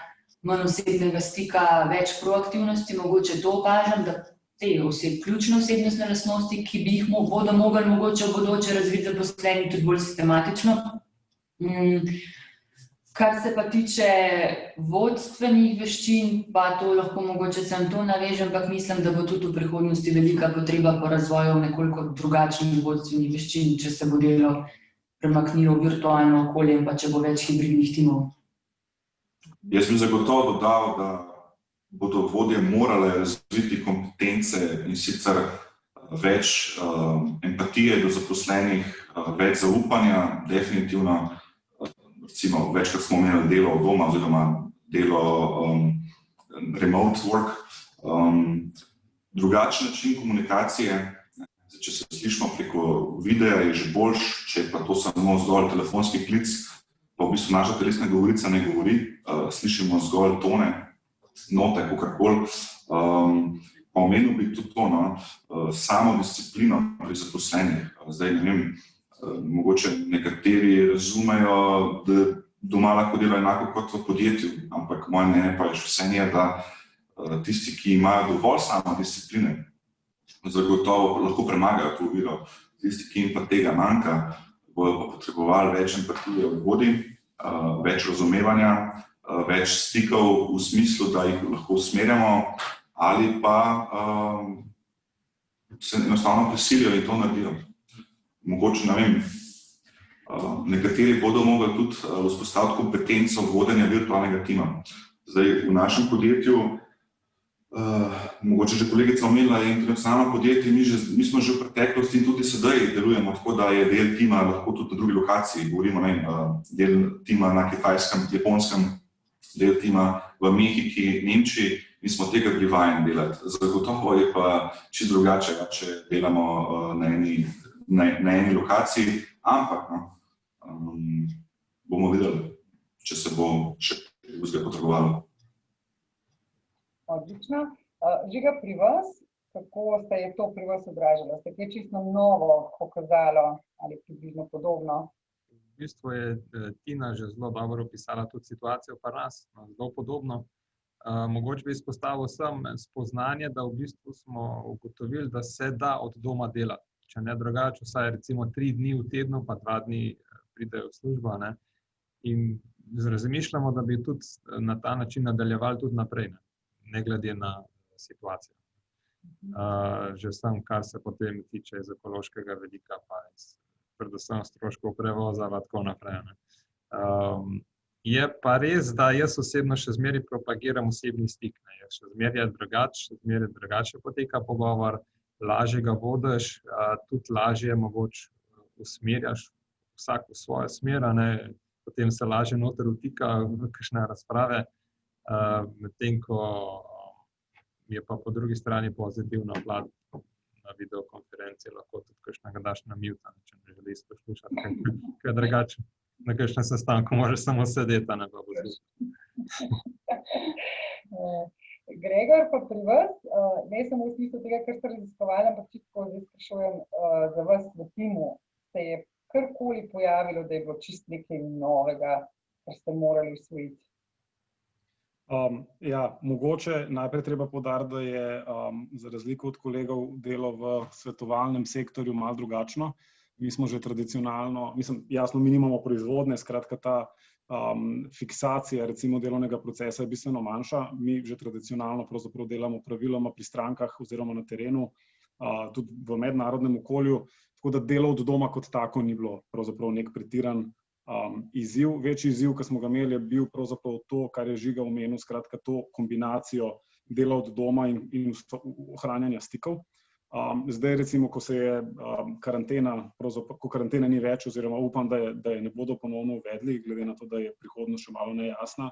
manj osebnega stika, več proaktivnosti, mogoče to opažam, da te ključne osebnostne lastnosti, ki bi jih bodo mogli mogoče v bodoče razviti zaposleni tudi bolj sistematično. Kar se pa tiče vodstvenih veščin, pa to lahko mogoče sem to navežem, ampak mislim, da bo tudi v prihodnosti velika potreba po razvoju nekoliko drugačnih vodstvenih veščin, če se bo delo premaknilo v virtualno okolje in pa če bo več hibridnih timov. Jaz bi zagotovo dodal, da bodo vodje morale razviti kompetence in sicer več empatije do zaposlenih, več zaupanja, definitivno. Recimo, večkrat smo imeli delo od doma oziroma delo remote work. Drugačen način komunikacije, če se slišimo preko videa, je že boljš, če pa to samo zgolj telefonski klic, pa v bistvu naša telesna govorica ne govori, slišimo zgolj tone, note, kakorkoli. Omenil bi tudi to, samodisciplino pri zaposlenih. Zdaj, ne vem, mogoče nekateri razumejo, da doma lahko delajo enako kot v podjetju, ampak moje mnenje pa je še vse, da tisti, ki imajo dovolj samodiscipline, zagotovo lahko premagajo to oviro. Tisti, ki jim pa tega manjka, bodo pa potrebovali več empatije od vodij, več razumevanja, več stikov v smislu, da jih lahko usmerjamo, ali pa se enostavno prisilijo in to naredijo. Mogoče, ne vem, nekateri bodo mogli tudi vzpostaviti kompetenco vodenja virtualnega tima. Zdaj, v našem podjetju, mogoče že kolegica omenila, je internacionalno podjetje, mi smo že v preteklosti in tudi sedaj delujemo tako, da je del tima lahko tudi na drugi lokaciji, govorimo, ne vem, del tima na Kitajskem, Japonskem, del tima v Mehiki, Nemčiji, mi smo tega bili vajeni delati. Zagotovo je pa čisto drugače, če delamo na eni lokaciji, ampak bomo videli, če se bo še vzgled potrebovalo. Odlično. Žiga, pri vas, kako se je to pri vas odražalo? Ste kaj čisto novo pokazalo ali približno podobno? V bistvu je Tina že zelo dobro opisala tudi situacijo pri nas, zelo podobno. Mogoče bi izpostavil sem spoznanje, da v bistvu smo ugotovili, da se da od doma delati. Če ne drugače, vsaj recimo 3 dni v tednu, pa 2 dni pridejo v službo. In razmišljamo, da bi tudi na ta način nadaljevali tudi naprej, ne glede na situacijo. Že sem, kar se potem tiče iz ekološkega vidika, pa predvsem stroškov prevoza, pa tako naprej. Je pa res, da jaz osebno še zmeraj propagiram osebni stik. Še zmeraj je drugače poteka pogovor, lažje ga vodiš, tudi lažje mogoče usmerjaš vsak v svojo smer, potem se lažje noter vtika v kakšne razprave, medtem ko je pa po drugi strani pozitivna plat na videokonferenci, lahko tudi kakšnega daš na mute, če ne želiš poslušati, kaj drugače. Na kakšnem sestanku možeš samo sedeti, ne pa poslušati. Gregor, pa pri vas, ne samo v smislu tega, kar ste raziskovali, ampak čisto zdaj sprašujem za vas v timu, se je karkoli pojavilo, da je bilo čisto nekaj novega, kar ste morali usvojiti? Mogoče najprej treba poudariti, da je za razliko od kolegov delo v svetovalnem sektorju malo drugačno. Mi smo že tradicionalno, jasno, mi nimamo proizvodne, skratka ta fiksacija recimo delovnega procesa je bistveno manjša. Mi že tradicionalno pravzaprav delamo praviloma pri strankah oziroma na terenu, tudi v mednarodnem okolju, tako da delo od doma kot tako ni bilo pravzaprav nek pretiran izziv. Večji izziv, ki smo ga imeli, je bil pravzaprav to, kar je Žiga omenil, skratka to kombinacijo dela od doma in ohranjanja stikov. Zdaj recimo, ko se je karantena, ko karantene ni več, oziroma upam, da je ne bodo ponovno uvedli, glede na to, da je prihodnost še malo nejasna,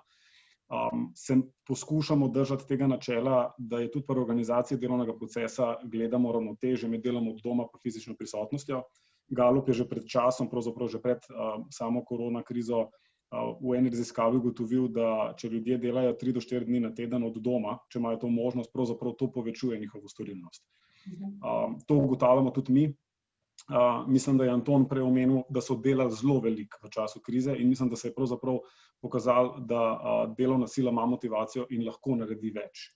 se poskušamo držati tega načela, da je tudi pri organizaciji delovnega procesa gledamo ravnotežje med delom od doma pa fizično prisotnostjo. Gallup je že pred časom, pravzaprav že pred samo korona krizo, v eni raziskavi ugotovil, da če ljudje delajo 3 do 4 dni na teden od doma, če imajo to možnost, pravzaprav to povečuje njihovo storilnost. To ugotavljamo tudi mi. Mislim, da je Anton prej omenil, da so delali zelo veliko v času krize in mislim, da se je pravzaprav pokazalo, da delovna sila ima motivacijo in lahko naredi več.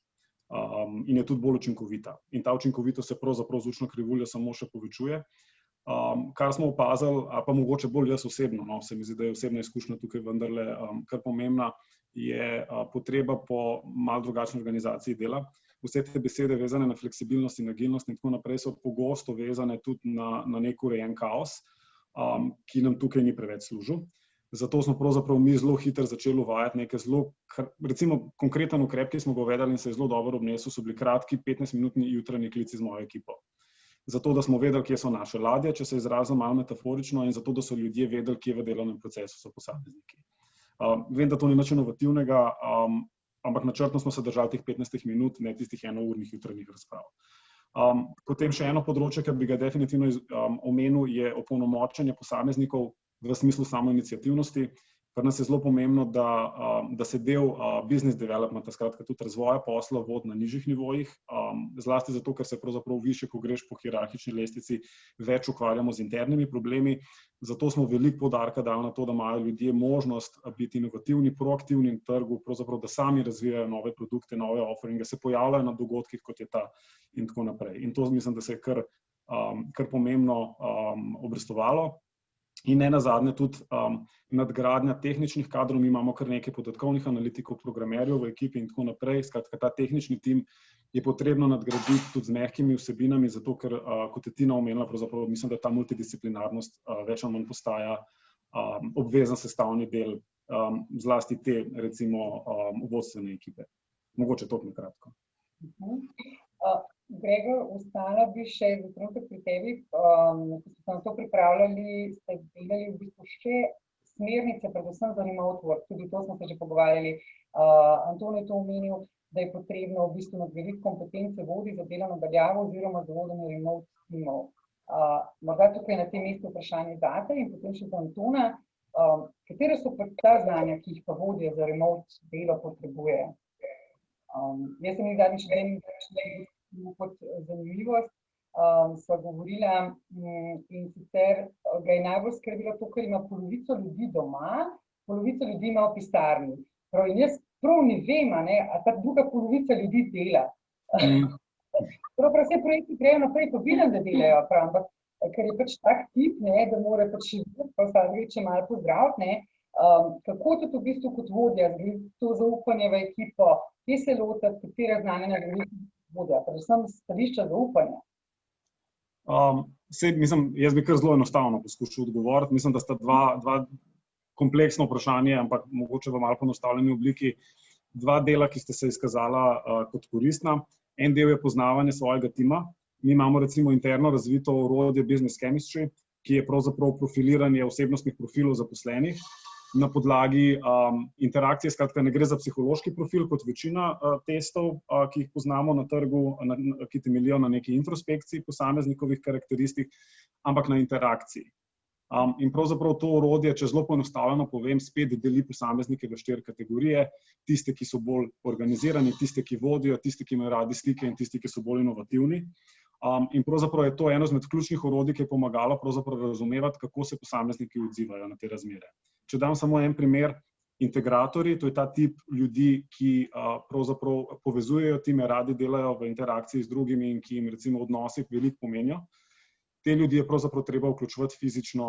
In je tudi bolj učinkovita. In ta učinkovitost se pravzaprav z učno krivuljo samo še povečuje. Kar smo opazili, ali pa mogoče bolj jaz osebno, no, se mi zdi, da je osebna izkušnja tukaj vendarle kar pomembna, je potreba po malo drugačni organizaciji dela. Vse te besede vezane na fleksibilnost in agilnost in tako naprej so pogosto vezane tudi na nek urejen kaos, ki nam tukaj ni preveč služil. Zato smo pravzaprav mi zelo hitro začeli uvajati neke zelo, recimo konkreten ukrep, ki smo ga uvedli in se je zelo dobro obnesel, so bili kratki 15-minutni jutranji klici z mojo ekipo. Zato, da smo vedeli, kje so naše ladje, če se izrazim malo metaforično, in zato, da so ljudje vedeli, kje v delovnem procesu so posamezniki. Vem, da to ni nič inovativnega, ampak načrtno smo se držali teh 15 minut, ne tistih enournih jutranjih razprav. Potem še eno področje, ki bi ga definitivno omenil, je opolnomočenje posameznikov v smislu samoiniciativnosti. Pri nas je zelo pomembno, da se del business developmenta, skratka tudi razvoja posla, vodi na nižjih nivojih, zlasti zato, ker se pravzaprav višje, ko greš po hierarhični lestvici, več ukvarjamo z internimi problemi. Zato smo veliko poudarka dali na to, da imajo ljudje možnost biti inovativni, proaktivni na trgu, pravzaprav, da sami razvijajo nove produkte, nove offeringe, se pojavljajo na dogodkih, kot je ta in tako naprej. In to mislim, da se je kar pomembno obrestovalo. In ne nazadnje tudi nadgradnja tehničnih kadrov. Mi imamo kar nekaj podatkovnih analitikov, programerjev v ekipi in tako naprej. Skratka, ta tehnični tim je potrebno nadgraditi tudi z mehkimi vsebinami, zato ker, kot je Tina omenila, pravzaprav mislim, da ta multidisciplinarnost več ali manj postaja obvezen sestavni del zlasti te, recimo, vodstvene ekipe. Mogoče to kratko. Gregor, ostala bi še za trenutek pri tebi, ko ste na to pripravljali, ste delali v bistvu še smernice, predvsem za remote work, tudi to smo se že pogovarjali. Anton je to omenil, da je potrebno v bistvu nadgraditi kompetence vodij za delo na daljavo oziroma za vodenje remote timov. Morda tukaj na tem mestu vprašanje zate in potem še za Antona. Katere so pa ta znanja, ki jih pa vodje za remote delo potrebujejo? Jaz sem jih zadnjič vedel kot zanimivost, sva govorila in sicer ga je najbolj skrbilo to, ker ima polovico ljudi doma, polovico ljudi ima v pisarni. Prav, in jaz prav ne vem, a ta druga polovica ljudi dela. Prav vse projekti grejo naprej, pa vidim, da delajo, ampak ker je pač tak tip, da mora pač živeti, pa vsaj reče malo pozdraviti, kako tudi v bistvu kot vodja, to zaupanje v ekipo, kje se lotiti, katere znanja nagraditi vodja, predvsem stališča zaupanja. Jaz bi kar zelo enostavno poskušal odgovoriti. Mislim, da sta dva kompleksna vprašanja, ampak mogoče v malo poenostavljeni obliki. Dva dela, ki ste se izkazala kot koristna. En del je poznavanje svojega tima. Mi imamo recimo interno razvito orodje Business Chemistry, ki je pravzaprav profiliranje osebnostnih profilov zaposlenih na podlagi interakcije. Skratka, ne gre za psihološki profil kot večina testov, ki jih poznamo na trgu, ki temeljijo na neki introspekciji posameznikovih karakteristik, ampak na interakciji. In pravzaprav to orodje, če zelo poenostavljeno povem, spet deli posameznike v 4 kategorije. Tiste, ki so bolj organizirani, tiste, ki vodijo, tiste, ki imajo radi stike in tisti, ki so bolj inovativni. In pravzaprav je to eno izmed ključnih orodij, ki je pomagalo pravzaprav razumevati, kako se posamezniki odzivajo na te razmere. Če dam samo en primer, integratorji, to je ta tip ljudi, ki pravzaprav povezujejo time, radi delajo v interakciji z drugimi in ki jim recimo odnosi veliko pomenijo. Te ljudi je pravzaprav treba vključevati fizično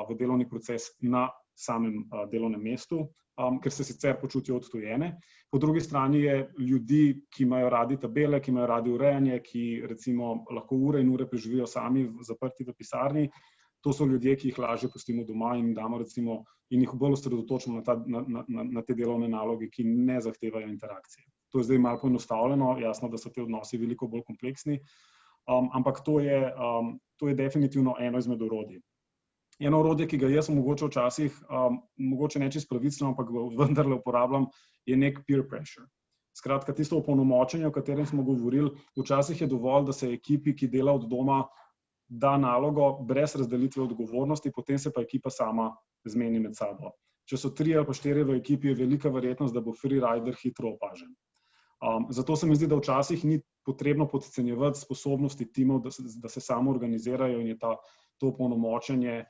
v delovni proces na samem delovnem mestu, ker se sicer počutijo odtujene. Po drugi strani je ljudi, ki imajo radi tabele, ki imajo radi urejanje, ki recimo lahko ure in ure preživijo sami zaprti v pisarni. To so ljudje, ki jih lažje pustimo doma in damo recimo in jih bolj osredotočimo na te delovne naloge, ki ne zahtevajo interakcije. To je zdaj malo poenostavljeno, jasno, da so te odnosi veliko bolj kompleksni, ampak to je definitivno eno izmed orodij. Eno orodje, ki ga jaz mogoče včasih, mogoče ne čisto pravično, ampak vendarle uporabljam, je nek peer pressure. Skratka, tisto opolnomočenje, o katerem smo govorili, včasih je dovolj, da se ekipi, ki dela od doma, da nalogo brez razdelitve odgovornosti, potem se pa ekipa sama zmeni med sabo. Če so 3 ali pa 4 v ekipi, je velika verjetnost, da bo freerider hitro opažen. Zato se mi zdi, da včasih ni potrebno podcenjevati sposobnosti timov, da se samo organizirajo in je to opolnomočenje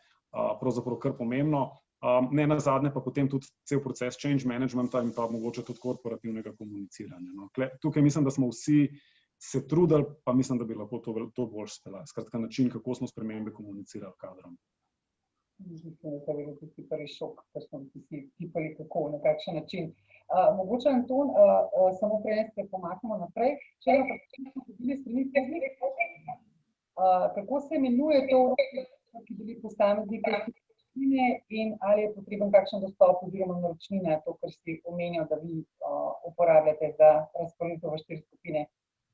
pravzaprav kar pomembno. Ne nazadnje pa potem tudi cel proces change managementa in pa mogoče tudi korporativnega komuniciranja. No. Tukaj mislim, da smo vsi se trudili, pa mislim, da bi lahko to bolj speljali. Skratka, način, kako smo spremembe komunicirali kadrom. Mislim, da je to tisti prvi šok, ker smo vsi tipali kako, na kakšen način. Mogoče, Anton, samo prej se pomaknemo naprej. Če pa smo dobili strani tehnika, kako se imenuje to, ki bili posamezniki in ali je potreben kakšen dostop oziroma naročnina, to, kar si omenjal, da vi uporabljate za razporeditev v 4 skupine.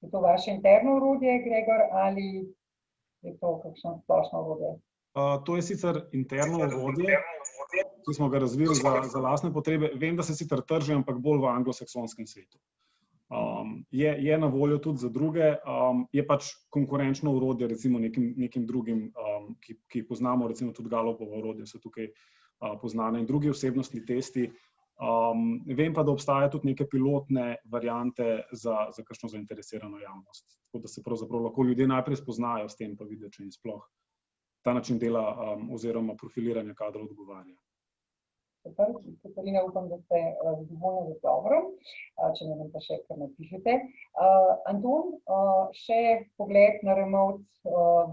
Je to vaše interno orodje, Gregor, ali je to kakšno splošno orodje? To je sicer interno orodje, ki smo ga razvili za lastne potrebe. Vem, da se sicer trži, ampak bolj v anglosaksonskem svetu. Je na voljo tudi za druge, je pač konkurenčno orodje recimo nekim drugim, ki poznamo, recimo tudi Gallupovo orodje so tukaj poznane in drugi osebnostni testi. Vem pa, da obstajajo tudi neke pilotne variante za kakšno zainteresirano javnost. Tako da se pravzaprav lahko ljudje najprej spoznajo s tem, pa vidijo, če jim sploh ta način dela oziroma profiliranja kadrov odgovarja. Super, Katarina, upam, da ste zadovoljni z odgovorom, če ne pa še kar napišete. Anton, še pogled na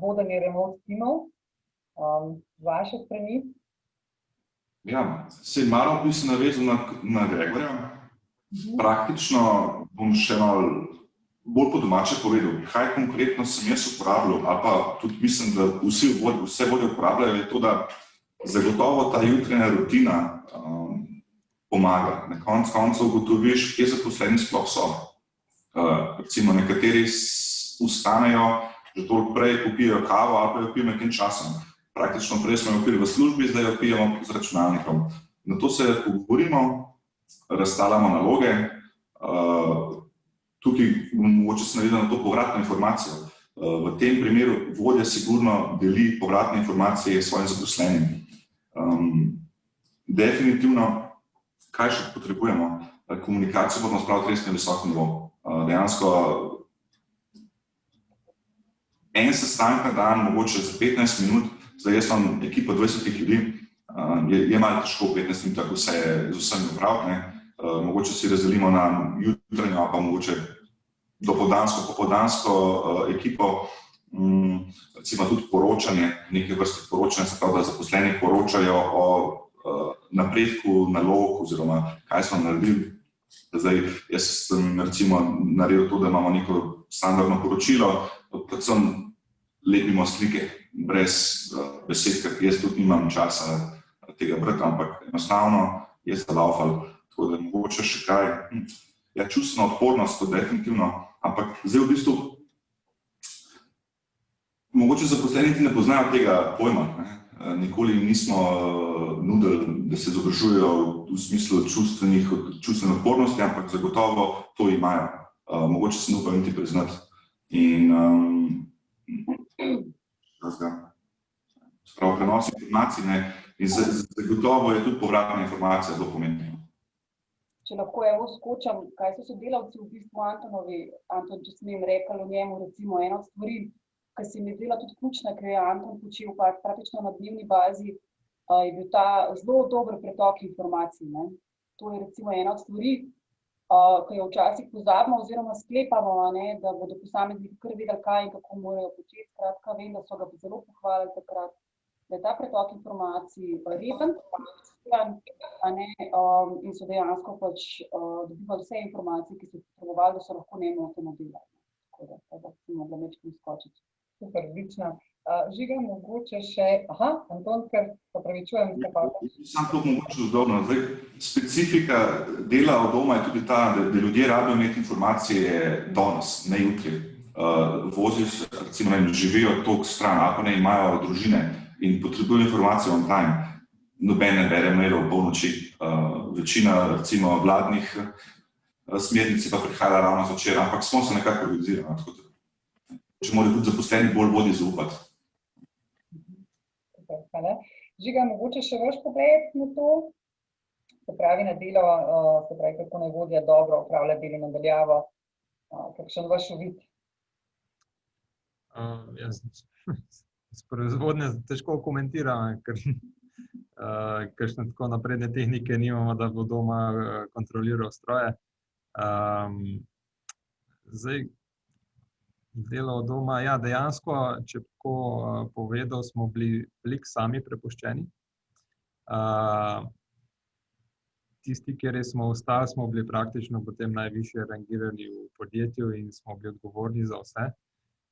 vodenje remote timov, vaše strani? Ja, malo bi se navezal na Gregorja. Praktično bom še malo bolj po domače povedal, kaj konkretno sem jaz uporabljal, ali pa tudi mislim, da vse vodje uporabljajo, je to, da zagotovo ta jutranja rutina pomaga. Na koncu ugotoviš, kje zaposleni sploh so. Recimo nekateri vstanejo, že toliko prej popijejo kavo ali pa jo pijo med tem časom. Praktično prej smo jo pili v službi, zdaj jo pijemo z računalnikom. Na to se pogovorimo, razstavljamo naloge. Tukaj mogoče se navedem na to povratno informacijo. V tem primeru vodja sigurno deli povratne informacije svojim zaposlenim. Definitivno, kaj še potrebujemo? Komunikacijo moramo spraviti res na visok nivo. Dejansko en sestanek na dan, mogoče za 15 minut, zdaj jaz imam ekipo 20 ljudi, je malo težko 15 minut, tako se z vsemi upraviti. Mogoče si razdelimo na jutranjo, pa mogoče popoldansko ekipo, recimo tudi poročanje, neke vrste poročanja, se pravi, da zaposleni poročajo o napredku nalog oziroma kaj smo naredili. Zdaj, jaz sem recimo naredil to, da imamo neko standardno poročilo, predvsem lepimo slike brez besed, ker jaz tudi nimam časa tega brati, ampak enostavno je zalaufal. Tako da mogoče še kaj, čustvena odpornost, to definitivno, ampak zdaj v bistvu mogoče zaposleni ne poznajo tega pojma. Nikoli nismo nudili, da se izobražujejo v smislu čustvene odpornosti, ampak zagotovo to imajo. Mogoče se ne upajo niti priznati. In prenos informacij in zagotovo je tudi povratna informacija zelo pomembna. Če lahko skočam, kaj so sodelavci v bistvu Antonovi, Anton, če smem rekli o njemu, recimo ena od stvari, ki se mi je zdela tudi ključna, ker je Anton počel praktično na dnevni bazi, je bil ta zelo dober pretok informacij. To je recimo ena od stvari, ki jo včasih pozabimo oziroma sklepamo, da bodo posamezniki kar vedeli, kaj in kako morajo početi. Skratka, vem, da so ga zelo pohvalili takrat, da je ta pretok informacij reden, in so dejansko dobivali vse informacije, ki so potrebovali, da so lahko nemoteno delali. Tako da si mogla večkrat skočiti. Super, odlično. Žiga, mogoče še, Anton, ker opravičujem se pa. Sam to mogoče udobno. Zdaj, specifika dela od doma je tudi ta, da ljudje rabijo imeti informacije danes, ne jutri. Vozijo se, recimo, živijo toliko stran, ali pa ne imajo družine in potrebujejo informacije on time. Noben ne bere mailov po noči. Večina, recimo, vladnih smernic pa prihaja ravno zvečer, ampak smo se nekako organizirali. Če morajo tudi zaposleni bolj vodji zaupati. Žiga, mogoče še vaš pogled na to? Se pravi na delo, se pravi, kako naj vodja dobro opravlja delo nadaljavo. Kakšen vaš uvid? Jaz s proizvodnje težko komentiram, ker kakšne tako napredne tehnike nimamo, da bo doma kontroliral stroje. Zdaj, delo od doma, ja, dejansko, če tako povedal, smo bili veliko sami prepuščeni. Tisti, kjer smo ostali, smo bili praktično potem najvišje rangirani v podjetju in smo bili odgovorni za vse.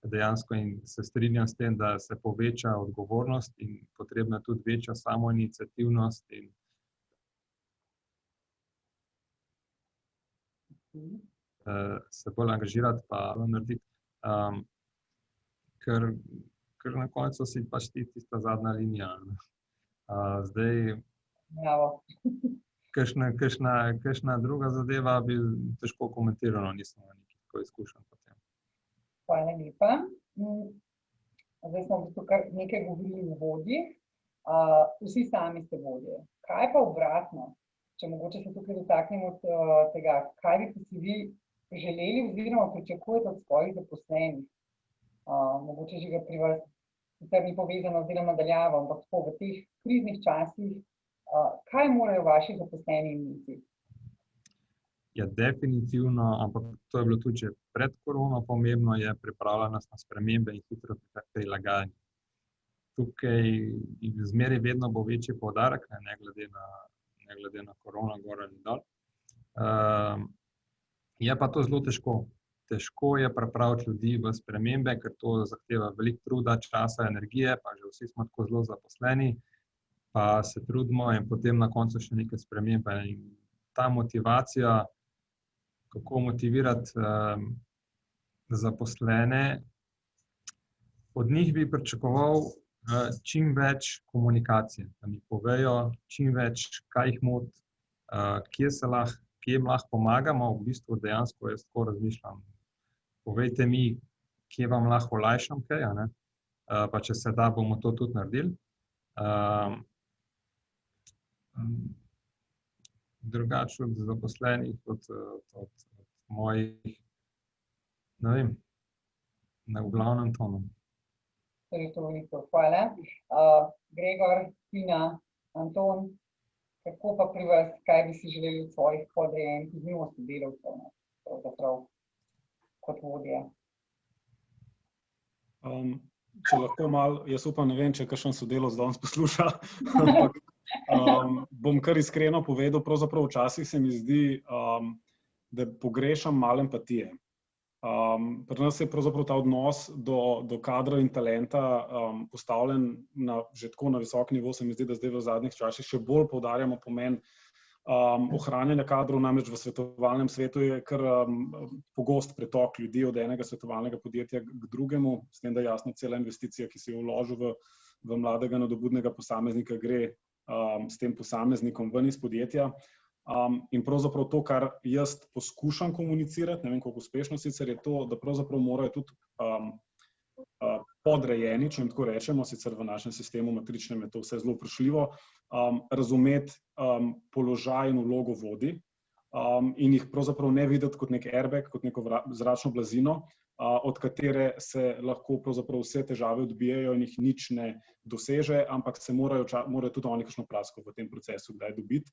Dejansko in se strinjam s tem, da se poveča odgovornost in potrebna tudi večja samoiniciativnost in se bolj angažirati pa narediti. Ker na koncu si pač tista zadnja linija. Zdaj, kakšna druga zadeva bi težko komentirano, nisem nekaj tako izkušen potem. Hvala lepa. Zdaj smo v bistvu kar nekaj govorili o vodji. Vsi sami ste vodje. Kaj pa obratno? Če mogoče se tukaj dotaknemo od tega, kaj bi si vi želeli oziroma pričakujete od svojih zaposlenih? Mogoče že ga pri vas sicer ni povezano z delom nadaljavo, ampak tako v teh kriznih časih, kaj morajo vaši zaposleni imeti? Ja, definitivno, ampak to je bilo tudi že pred korono pomembno, je pripravljenost na spremembe in hitro prilagajanje. Tukaj zmeraj vedno bo večji poudarek, ne glede na korono, gor ali dol. Je pa to zelo težko. Težko je pripraviti ljudi v spremembe, ker to zahteva veliko truda, časa, energije, pa že vsi smo tako zelo zaposleni, pa se trudimo in potem na koncu še nekaj spremembe. In ta motivacija, kako motivirati zaposlene, od njih bi pričakoval čim več komunikacije, da mi povejo čim več, kaj jih moti, kje jim lahko pomagamo, v bistvu dejansko jaz tako razmišljam. Povejte mi, kje vam lahko olajšam kaj, pa če se da, bomo to tudi naredili. Drugače od zaposlenih, od mojih, ne vem, v glavnem tonom. Hvala. Gregor, Tina, Anton, kako pa pri vas, kaj bi si želeli od svojih podrejenih sodelavcev, pravzaprav kot vodje? Če lahko malo, jaz upam, ne vem, če kakšen sodelavec danes posluša, ampak bom kar iskreno povedal, pravzaprav včasih se mi zdi, da pogrešam malo empatije. Pri nas je pravzaprav ta odnos do kadra in talenta postavljen že tako na visok nivo, se mi zdi, da zdaj v zadnjih časih še bolj poudarjamo pomen ohranjanja kadrov, namreč v svetovalnem svetu je kar pogost pretok ljudi od enega svetovalnega podjetja k drugemu, s tem, da jasno cela investicija, ki si jo vložil v mladega nadobudnega posameznika, gre s tem posameznikom ven iz podjetja. In pravzaprav to, kar jaz poskušam komunicirati, ne vem, koliko uspešno sicer, je to, da pravzaprav morajo tudi podrejeni, če jim tako rečemo, sicer v našem sistemu matričnem je to vse zelo vprašljivo, razumeti položaj in vlogo vodij in jih pravzaprav ne videti kot nek airbag, kot neko zračno blazino, od katere se lahko pravzaprav vse težave odbijajo in jih nič ne doseže, ampak se morajo tudi oni kakšno prasko v tem procesu kdaj dobiti.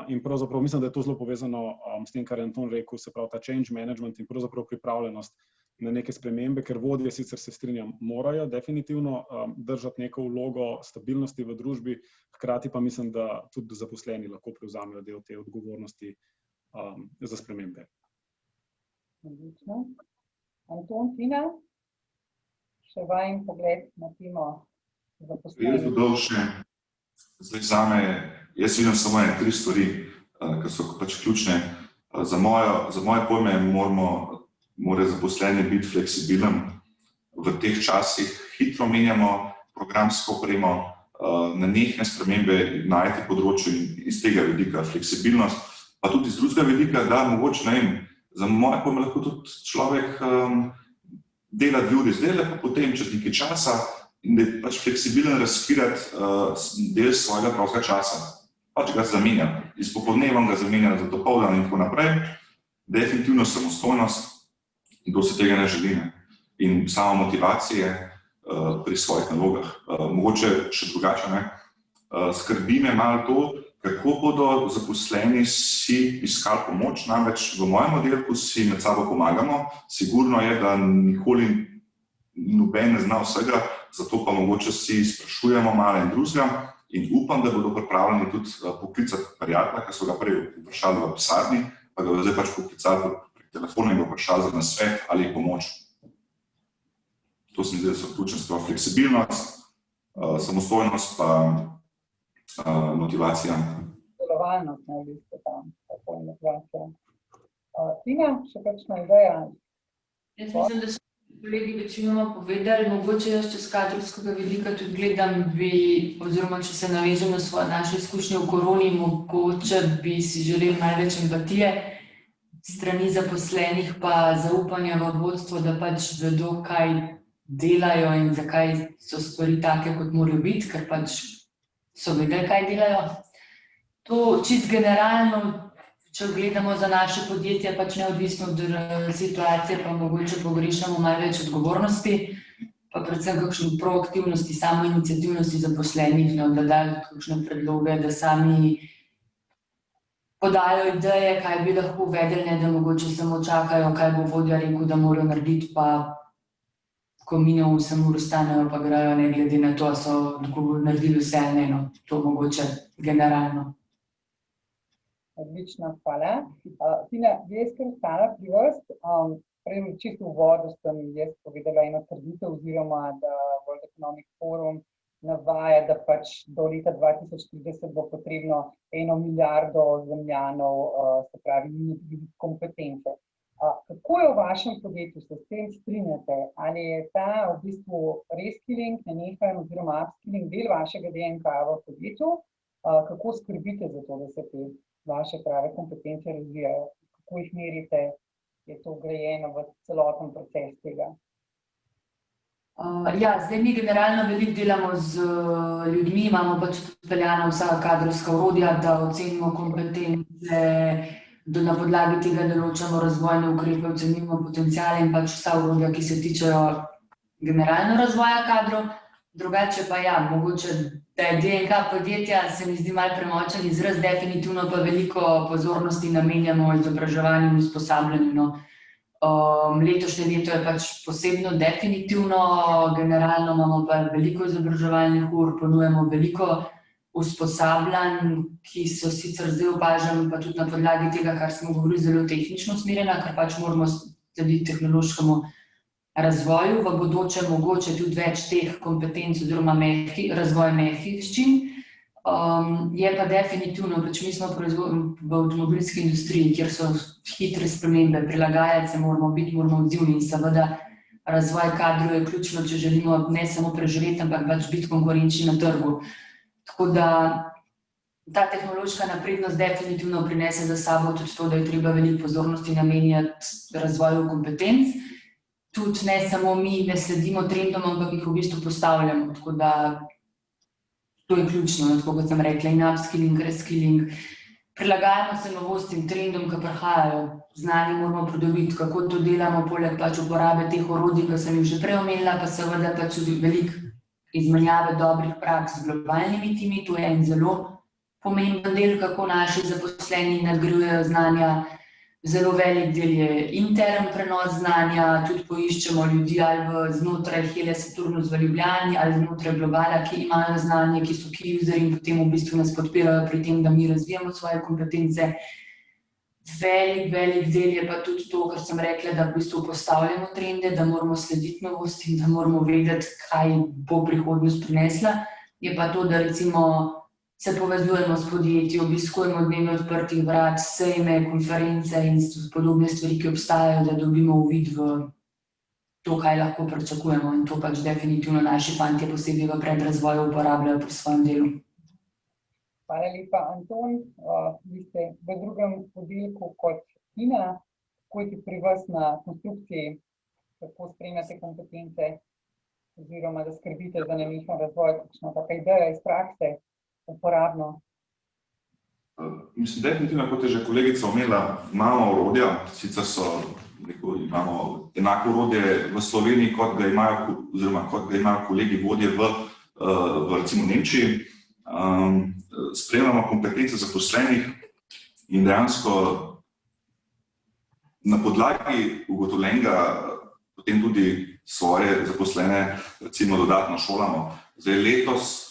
In pravzaprav mislim, da je to zelo povezano s tem, kar je Anton rekel, se pravi ta change management in pravzaprav pripravljenost na neke spremembe, ker vodje, sicer se strinjam, morajo definitivno držati neko vlogo stabilnosti v družbi, hkrati pa mislim, da tudi zaposleni lahko prevzamejo del te odgovornosti za spremembe. Anton, Tina? še vajen pogled na temo Jaz zaposlenih? dodal še, zdaj zame, jaz vidim samo 3 stvari, ki so pač ključne. Za moje pojme mora zaposleni biti fleksibilen. V teh časih hitro menjamo programsko opremo, nenehne spremembe najti področju in iz tega vidika fleksibilnost, pa tudi iz drugega vidika, da mogoče, ne vem, za moje pojme lahko tudi človek dela 2 uri zdaj, pa potem čez nekaj časa in da je pač fleksibilen razkirati del svojega prostega časa. Pač ga zamenja. Iz popoldneva ga zamenja za dopoldan in tako naprej. Definitivno samostojnost, kdo se tega ne želi. In sama motivacija pri svojih nalogah. Mogoče še drugače, ne. Skrbi me malo to, kako bodo zaposleni si iskali pomoč, namreč v mojem oddelku si med sabo pomagamo. Sigurno je, da nikoli noben ne zna vsega, zato pa mogoče si sprašujemo malo in drugega in upam, da bodo pripravljeni tudi poklicati prijatelja, ki so ga prej vprašali v pisarni, pa ga zdaj pač poklicali prek telefona in ga vprašali za nasvet ali pomoč. To se mi zdi, da so ključne stvari. Fleksibilnost, samostojnost pa motivacija. Delovalnost, ne, v bistvu tam, tako je motivacija. Tina, še kakšna ideja? Jaz mislim, da so kolegi večinoma povedali, mogoče jaz čez kadrovskega vidika tudi gledam, oziroma če se navežem na svoje naše izkušnje v koroni, mogoče bi si želeli malo več empatije strani zaposlenih pa zaupanja v vodstvo, da pač vedo, kaj delajo in zakaj so stvari take, kot morajo biti, ker pač so vedeli, kaj delajo. To čist generalno, če gledamo za naše podjetje, pač neodvisno od situacije, pa mogoče pogrešamo malo več odgovornosti, pa predvsem kakšne proaktivnosti, samoiniciativnosti zaposlenih, da dajo kakšne predloge, da sami podajo ideje, kaj bi lahko uvedeli, ne da mogoče samo čakajo, kaj bo vodja rekel, da morajo narediti, pa ko mine 8 ur ostanejo, pa grejo, ne glede na to, so naredili vse, ne, no, to mogoče generalno. Odlično, hvala. Tina, jaz kar ostala pri vas. Prej čisto v uvodu sem jaz povedala eno trditev oziroma, da World Economic Forum navaja, da pač do leta 2030 bo potrebno 1 milijardo zemljanov, se pravi, kompetence. Kako je v vašem podjetju, se s tem strinjate? Ali je ta v bistvu reskilling, nenehajen oziroma upskilling del vašega DNK v podjetju? Kako skrbite za to, da se te vaše prave kompetence razvijajo? Kako jih merite? Je to vgrajeno v celoten proces tega? Ja, zdaj mi generalno veliko delamo z ljudmi, imamo pač vpeljana vsa kadrovska orodja, da ocenimo kompetence, da na podlagi tega določamo razvojne ukrepe, ocenimo potenciale in pač vsa orodja, ki se tičejo generalno razvoja kadrov. Drugače pa ja, mogoče, da je DNK podjetja, se mi zdi malo premočen izraz, definitivno pa veliko pozornosti namenjamo izobraževanju in usposabljanju. Letošnje leto je pač posebno definitivno, generalno imamo pa veliko izobraževalnih ur, ponujamo veliko usposabljanj, ki so sicer zdaj opaženi, pa tudi na podlagi tega, kar smo govorili, zelo tehnično usmerjena, ker pač moramo slediti tehnološkemu razvoju, v bodoče mogoče tudi več teh kompetenc oziroma razvoj mehkih veščin. Je pa definitivno, pač mi smo v avtomobilski industriji, kjer so hitre spremembe, prilagajati se moramo, biti moramo odzivni in seveda razvoj kadrov je ključno, če želimo ne samo preživeti, ampak pač biti konkurenčni na trgu. Tako da ta tehnološka naprednost definitivno prinese za sabo tudi to, da je treba veliko pozornosti namenjati razvoju kompetenc. Tudi ne samo mi ne sledimo trendom, ampak jih v bistvu postavljamo, tako da to je ključno, tako kot sem rekla, in upskilling, reskilling. Prilagajamo se novostim trendom, ki prihajajo, znanje moramo pridobiti, kako to delamo, poleg pač uporabe teh orodij, ki sem jih že prej omenila, pa seveda pač tudi veliko izmenjave dobrih praks z globalnimi timi, to je en zelo pomemben del, kako naši zaposleni nadgrajujejo znanja. Zelo velik del je intern prenos znanja, tudi poiščemo ljudi ali znotraj Hele Saturnus v Ljubljani ali znotraj Globala, ki imajo znanje, ki so key user in potem v bistvu nas podpirajo pri tem, da mi razvijamo svoje kompetence. Velik del je pa tudi to, kar sem rekla, da v bistvu postavljamo trende, da moramo slediti novostim, da moramo vedeti, kaj bo prihodnost prinesla. Je pa to, da recimo se povezujemo s podjetji, obiskujemo dneve odprtih vrat, sejme, konference in podobne stvari, ki obstajajo, da dobimo uvid v to, kaj lahko pričakujemo, in to pač definitivno naši fantje posebej v predrazvoju uporabljajo pri svojem delu. Hvala lepa, Anton. Vi ste v drugem oddelku kot Tina. Kako je pri vas na konstrukciji, kako spremljate kompetence oziroma da skrbite za nenehen razvoj, kakšna taka ideja iz prakse, uporabno? Mislim, definitivno, kot je že kolegica omenila, imamo orodja, sicer imamo enako orodje v Sloveniji, kot ga imajo kolegi vodje v recimo Nemčiji. Spremljamo kompetence zaposlenih in dejansko na podlagi ugotovljenega potem tudi svoje zaposlene recimo dodatno šolamo. Zdaj letos,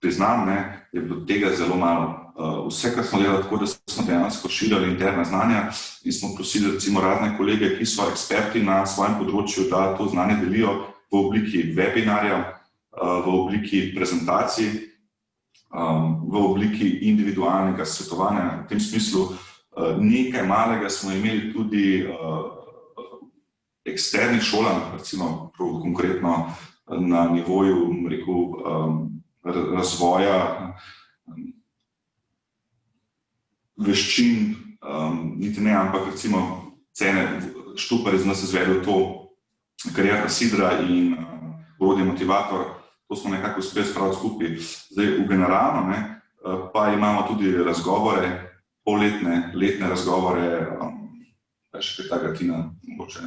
priznam, je bilo tega zelo malo. Vse, kar smo delali tako, da smo dejansko širili interna znanja in smo prosili recimo razne kolege, ki so eksperti na svojem področju, da to znanje delijo v obliki webinarja, v obliki prezentacij, v obliki individualnega svetovanja. V tem smislu nekaj malega smo imeli tudi eksternih šolanj, recimo konkretno na nivoju, razvoja veščin, niti ne, ampak recimo Cene Štupar iz nas izvedel to karierna sidra in orodje motivator, to smo nekako uspeli spraviti skupaj. Zdaj v generalno pa imamo tudi razgovore, letne razgovore, še kaj takega Tina mogoče.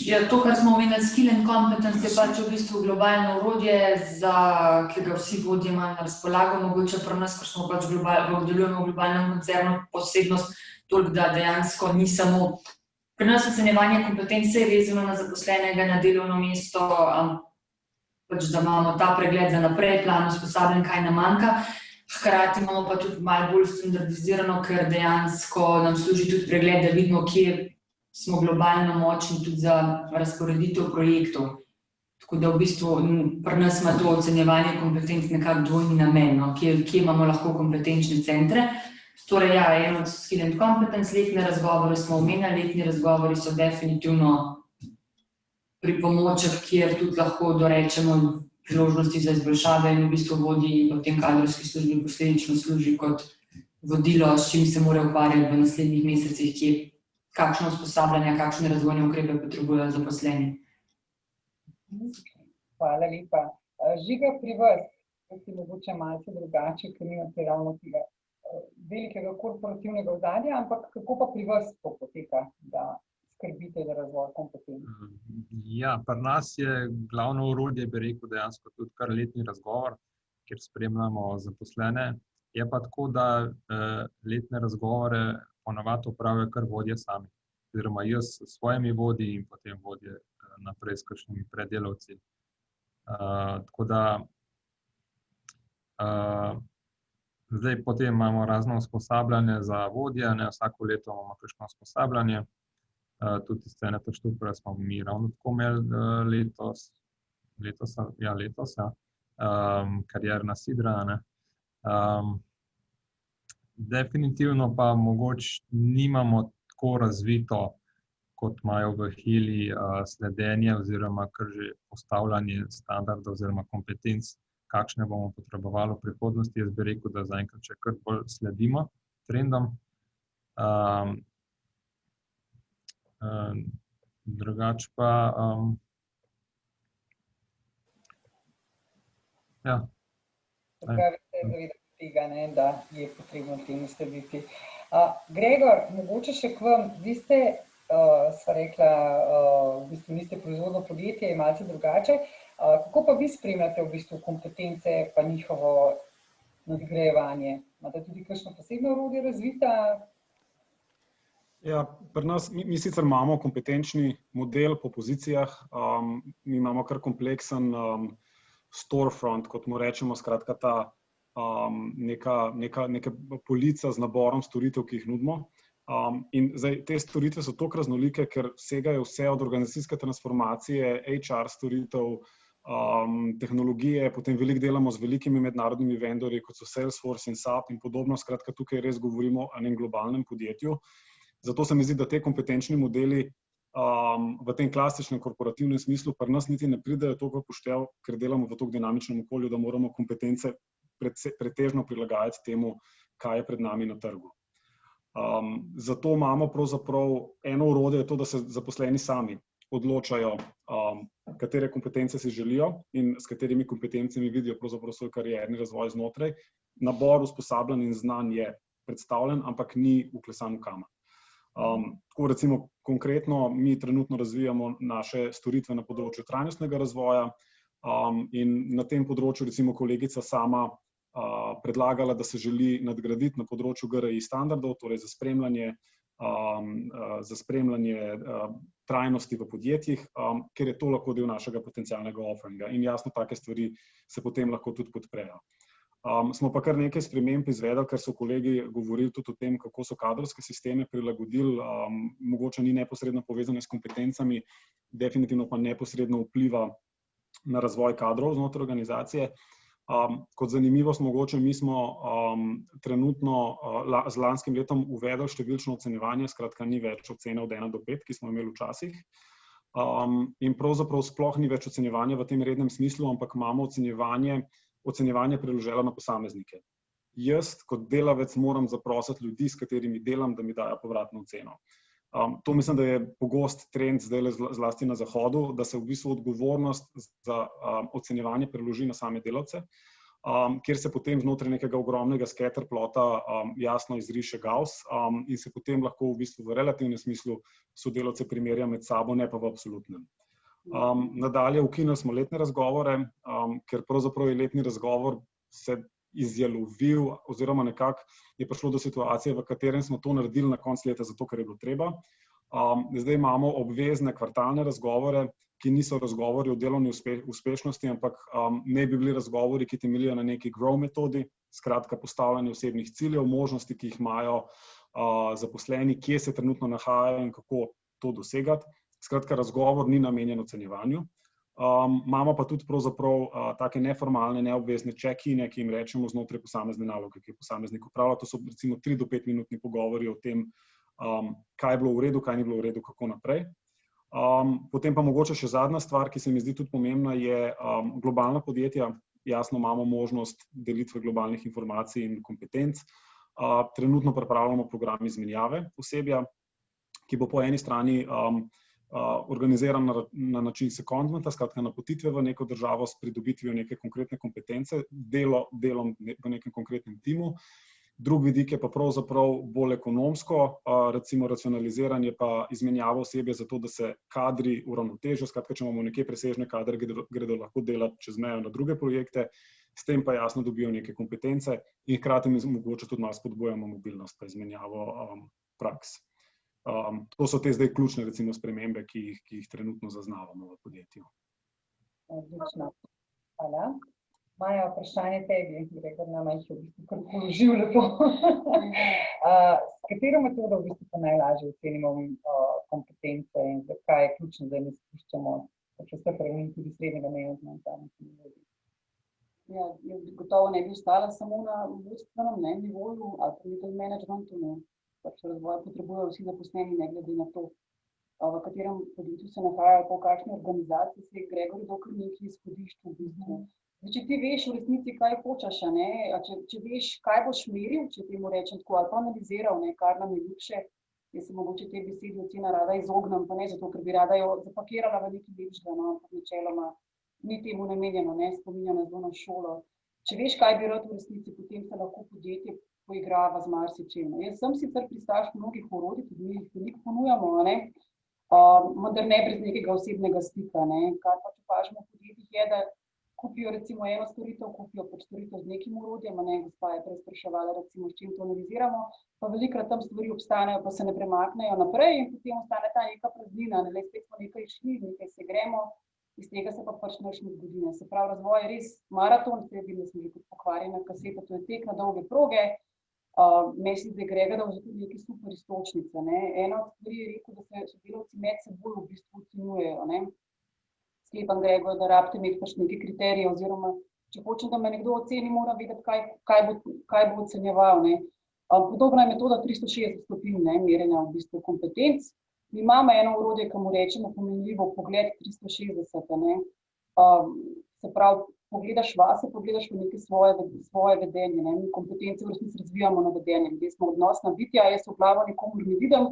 Ja, to, kar smo omenili, skill and competence je pač v bistvu globalno orodje, ki ga vsi vodje imajo na razpolago, mogoče pri nas, ker smo pač delujemo v globalnem koncernu, posebnost toliko, da dejansko ni samo pri nas ocenjevanje kompetence je vezano na zaposlenega na delovno mesto, pač da imamo ta pregled za naprej, plan usposabljen, kaj nam manjka. Hkrati imamo pa tudi malo bolj standardizirano, ker dejansko nam služi tudi pregled, da vidimo, kje smo globalno močni tudi za razporeditev projektov. Tako da v bistvu pri nas ima to ocenjevanje kompetenc nekako dvojni namen, kje imamo lahko kompetenčne centre. Torej ja, eno od skill and competence, letne razgovore smo omenjali, letni razgovori so definitivno pripomoček, kjer tudi lahko dorečemo priložnosti za izboljšave in v bistvu vodji v tem kadrovski službi posledično služi kot vodilo, s čim se mora ukvarjati v naslednjih mesecih, kakšno usposabljanje, kakšne razvojne ukrepe potrebujejo zaposleni. Hvala lepa. Žiga, pri vas, to je mogoče malce drugače, ker nimate ravno tega velikega korporativnega ozadja, ampak kako pa pri vas to poteka, da skrbite za razvoj kompetenc? Ja, pri nas je glavno orodje, bi rekel, dejansko tudi kar letni razgovor, kjer spremljamo zaposlene. Je pa tako, da letne razgovore ponavadi opravijo kar vodje sami, oziroma jaz s svojimi vodji in potem vodje naprej s kakšnimi predelavci. Tako da zdaj potem imamo razno usposabljanje za vodje, vsako leto imamo kakšno usposabljanje. Tudi iz Cene Štupar smo mi ravno tako imeli letos, karierna sidra. Definitivno pa mogoče nimamo tako razvito, kot imajo v Hili, sledenje oziroma kar že postavljanje standardov oziroma kompetenc, kakšne bomo potrebovali v prihodnosti. Jaz bi rekel, da zaenkrat še kar bolj sledimo trendom. Drugače pa ja. Tega, da je potrebno temu slediti. Gregor, mogoče še k vam. Vi ste, sva rekla, v bistvu niste proizvodno podjetje, je malce drugače. Kako pa vi spremljate v bistvu kompetence pa njihovo nadgrajevanje? Imate tudi kakšno posebno orodje razvita? Ja, pri nas, mi sicer imamo kompetenčni model po pozicijah, mi imamo kar kompleksen storefront, kot mu rečemo, skratka ta neka polica z naborom storitev, ki jih nudimo. In zdaj, te storitve so toliko raznolike, ker segajo vse od organizacijske transformacije, HR storitev, tehnologije, potem veliko delamo z velikimi mednarodnimi vendorji, kot so Salesforce in SAP in podobno. Skratka, tukaj res govorimo o enem globalnem podjetju. Zato se mi zdi, da te kompetenčni modeli v tem klasičnem korporativnem smislu pri nas niti ne pridejo toliko v poštev, ker delamo v tako dinamičnem okolju, da moramo kompetence pretežno prilagajati temu, kaj je pred nami na trgu. Zato imamo pravzaprav eno orodje, je to, da se zaposleni sami odločajo, katere kompetence si želijo in s katerimi kompetencami vidijo pravzaprav svoj karierni razvoj znotraj. Nabor usposabljanj in znanj je predstavljen, ampak ni vklesan v kamen. Tako recimo konkretno mi trenutno razvijamo naše storitve na področju trajnostnega razvoja in na tem področju recimo kolegica sama predlagala, da se želi nadgraditi na področju GRI standardov, torej za spremljanje trajnosti v podjetjih, ker je to lahko del našega potencialnega offeringa in jasno, take stvari se potem lahko tudi podprejo. Smo pa kar nekaj sprememb izvedli, ker so kolegi govorili tudi o tem, kako so kadrovske sisteme prilagodili, mogoče ni neposredno povezane s kompetencami, definitivno pa neposredno vpliva na razvoj kadrov znotraj organizacije. Kot zanimivost mogoče, mi smo trenutno z lanskim letom uvedli številčno ocenjevanje, skratka ni več ocene od 1 do 5, ki smo imeli včasih. In pravzaprav sploh ni več ocenjevanja v tem rednem smislu, ampak imamo ocenjevanje preloženo na posameznike. Jaz kot delavec moram zaprositi ljudi, s katerimi delam, da mi dajo povratno oceno. To mislim, da je pogost trend zdaj zlasti na zahodu, da se v bistvu odgovornost za ocenjevanje preloži na same delavce, kjer se potem znotraj nekega ogromnega scatterplota jasno izriše Gauss in se potem lahko v bistvu v relativnem smislu sodelavce primerja med sabo, ne pa v absolutnem. Nadalje ukinili smo letne razgovore, ker pravzaprav je letni razgovor se izjalovil oziroma nekako je prišlo do situacije, v katerem smo to naredili na koncu leta, zato ker je bilo treba. Zdaj imamo obvezne kvartalne razgovore, ki niso razgovori o delovni uspešnosti, ampak ne bi bili razgovori, ki temeljijo na neki grow metodi, skratka postavljanje osebnih ciljev, možnosti, ki jih imajo zaposleni, kje se trenutno nahajajo in kako to dosegati. Skratka, razgovor ni namenjen ocenjevanju. Imamo pa tudi pravzaprav take neformalne, neobvezne check-ine, ki jim rečemo znotraj posamezne naloge, ki je posameznik opravlja. To so recimo 3 do 5 minutni pogovori o tem, kaj je bilo v redu, kaj ni bilo v redu, kako naprej. Potem pa mogoče še zadnja stvar, ki se mi zdi tudi pomembna, je globalna podjetja. Jasno imamo možnost delitve globalnih informacij in kompetenc. Trenutno pripravljamo program izmenjave osebja, ki bo po eni strani organiziran na način secondmenta, skratka napotitve v neko državo s pridobitvijo neke konkretne kompetence, delom v nekem konkretnem timu. Drug vidik je pa pravzaprav bolj ekonomsko, recimo racionaliziranje pa izmenjava osebja zato, da se kadri uravnotežijo, skratka, če imamo nekje presežne kadre, gredo lahko delati čez mejo na druge projekte, s tem pa jasno dobijo neke kompetence in hkrati mogoče tudi malo spodbujamo mobilnost pa izmenjavo praks. To so te zdaj ključne recimo spremembe, ki jih trenutno zaznavamo v podjetju. Odlično. Hvala. Maja, vprašanje tebi, Gregor nama jih v bistvu kar položil lepo. S katero metodo v bistvu pa najlažje ocenimo kompetence in zakaj je ključno, da ne spuščamo vseh ravnin tudi srednjega menedžmenta? Ja, jaz gotovo ne bi ostala samo na vodstvenem nivoju ali pa middle managementu, pač razvoj potrebujejo vsi zaposleni, ne glede na to, v katerem podjetju se nahajajo, po kakšni organizaciji se je Gregor dokaj nekaj izhodišč v bistvu. Če ti veš v resnici, kaj hočeš, če veš, kaj boš meril, če temu rečem tako, ali pa analiziral, kar nam je ljubše, jaz se mogoče te besede ocena rada izognem, pa ne zato, ker bi rada jo zapakirala v neki lepšega, ampak načeloma ni temu namenjeno, spominja nas na šolo. Če veš, kaj bi rad v resnici, potem se lahko podjetje poigrava z marsičem. Jaz sem sicer pristaš mnogih orodij, tudi mi jih veliko ponujamo, vendar ne brez nekega osebnega stika. Kar pač opažamo v podjetjih je, da kupijo recimo eno storitev, kupijo pač storitev z nekim orodjem, gospa je prej spraševala, recimo, s čim to analiziramo, pa velikokrat tam stvari obstanejo, pa se ne premaknejo naprej in potem ostane ta neka praznina, spet smo nekaj šli, nekaj se gremo, iz tega se pa pač nič ne zgodi. Se pravi, razvoj je res maraton, se vidim, da smo že kot pokvarjena kaseta, to je tek na dolge proge. Meni se zdi, Grega, da je tudi neke super iztočnice. Ena od stvari je rekel, da se sodelavci med seboj v bistvu ocenjujejo. Sklepam, Grego, da rabite imeti pač neke kriterije, oziroma če hočem, da me nekdo oceni, mora vedeti, kaj bo ocenjeval. Podobna je metoda 360 stopinj merjenja v bistvu kompetenc. Mi imamo eno orodje, ki mu rečemo pomenljivo pogled 360. Se pravi, pogledaš vase, pogledaš v neke svoje vedenje. Mi kompetence v resnici razvijamo na vedenje. Ljudje smo odnosna bitja, jaz v glavo nikomur ne vidim,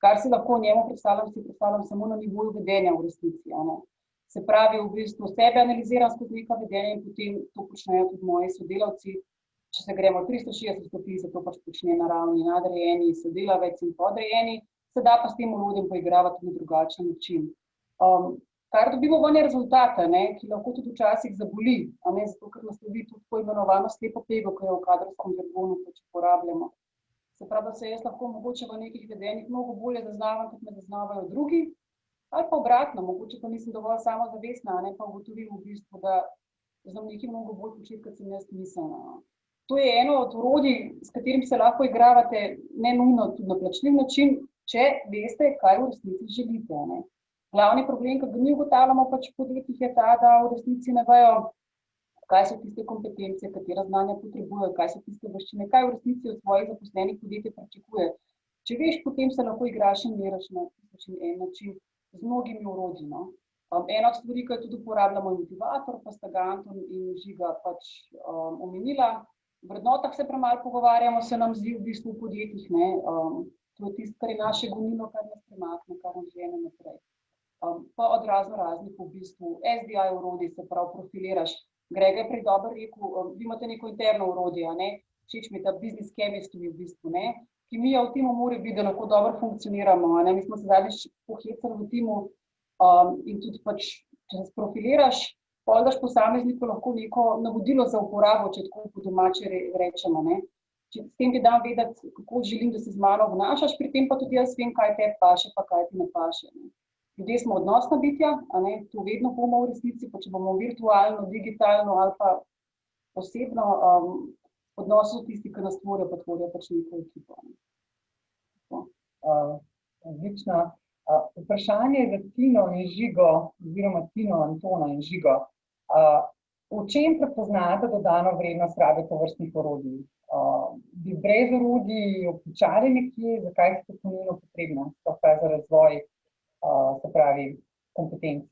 kar si lahko njemu predstavljam samo na nivoju vedenja v resnici. Se pravi, v bistvu sebe analiziram skozi neka vedenja in potem to počnejo tudi moji sodelavci. Če se gremo 360 stopinj, se to pač počne na ravni nadrejeni, sodelavec in podrejeni, se da pa s tem orodjem poigravati na drugačen način. Kar dobimo ven je rezultate, ki lahko tudi včasih zaboli, zato ker naslovi tudi poimenovano slepo pego, ki jo v kadrovskem žargonu pač uporabljamo. Se pravi, da se jaz lahko mogoče v nekih vedenjih mnogo bolje zaznavam, kot me zaznavajo drugi, ali pa obratno, mogoče pa nisem dovolj samozavestna, pa ugotovim v bistvu, da znam nekaj mnogo bolj početi, kot sem jaz mislila. To je eno od orodij, s katerim se lahko igravate, ne nujno tudi na plačljiv način, če veste, kaj v resnici želite. Glavni problem, ki ga mi ugotavljamo pač v podjetjih, je ta, da v resnici ne vejo, kaj so tiste kompetence, katera znanja potrebujejo, kaj so tiste veščine, kaj v resnici od svojih zaposlenih podjetij pričakuje. Če veš, potem se lahko igraš in meriš na en način z mnogimi orodji. Ena od stvari, ki jo tudi uporabljamo, je motivator, pa sta ga Anton in Žiga pač omenila. V vrednotah se premalo pogovarjamo, se nam zdi v bistvu v podjetjih. To je tisto, kar je naše gonilo, kar nas premakne, kar nas žene naprej. Pa od raznih v bistvu SDI orodij, se pravi profiliraš. Grega je prej dobro rekel, vi imate neko interno orodje, všeč mi ta business chemistry v bistvu, ki mi v timu mora biti, da lahko dobro funkcioniramo. Mi smo se zadnjič pohecali v timu in tudi pač, če se profiliraš, pol daš posamezniku lahko neko navodilo za uporabo, če tako po domače rečemo. S tem ti dam vedeti, kako želim, da se z mano obnašaš, pri tem pa tudi jaz vem, kaj te paše, pa kaj ti ne paše. Ljudje smo odnosna bitja, to vedno bomo v resnici, pa če bomo virtualno, digitalno ali pa osebno, odnosi so tisti, ki nas tvorijo, pa tvorijo pač neko ekipo. Odlično. Vprašanje za Tino in Žigo, oziroma Tino, Antona in Žigo. V čem prepoznate dodano vrednost rabe tovrstnih orodij? Bi brez orodij obtičali nekje, zakaj so to nujno potrebna, sploh za razvoj, se pravi, kompetenc?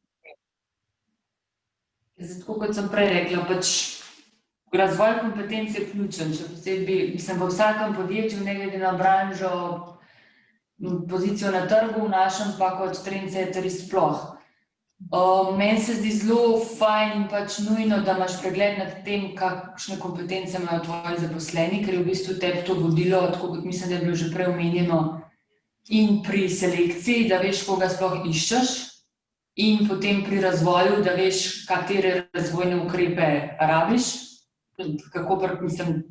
Zato, kot sem prej rekla, pač razvoj kompetenc je ključen, še posebej, mislim, v vsakem podjetju, ne glede na branžo, pozicijo na trgu, v našem pa kot trendsetterji sploh. Meni se zdi zelo fajn in pač nujno, da imaš pregled nad tem, kakšne kompetence imajo tvoji zaposleni, ker je v bistvu tebi to vodilo, tako kot mislim, da je bilo že prej omenjeno, in pri selekciji, da veš, koga sploh iščeš, in potem pri razvoju, da veš, katere razvojne ukrepe rabiš, kako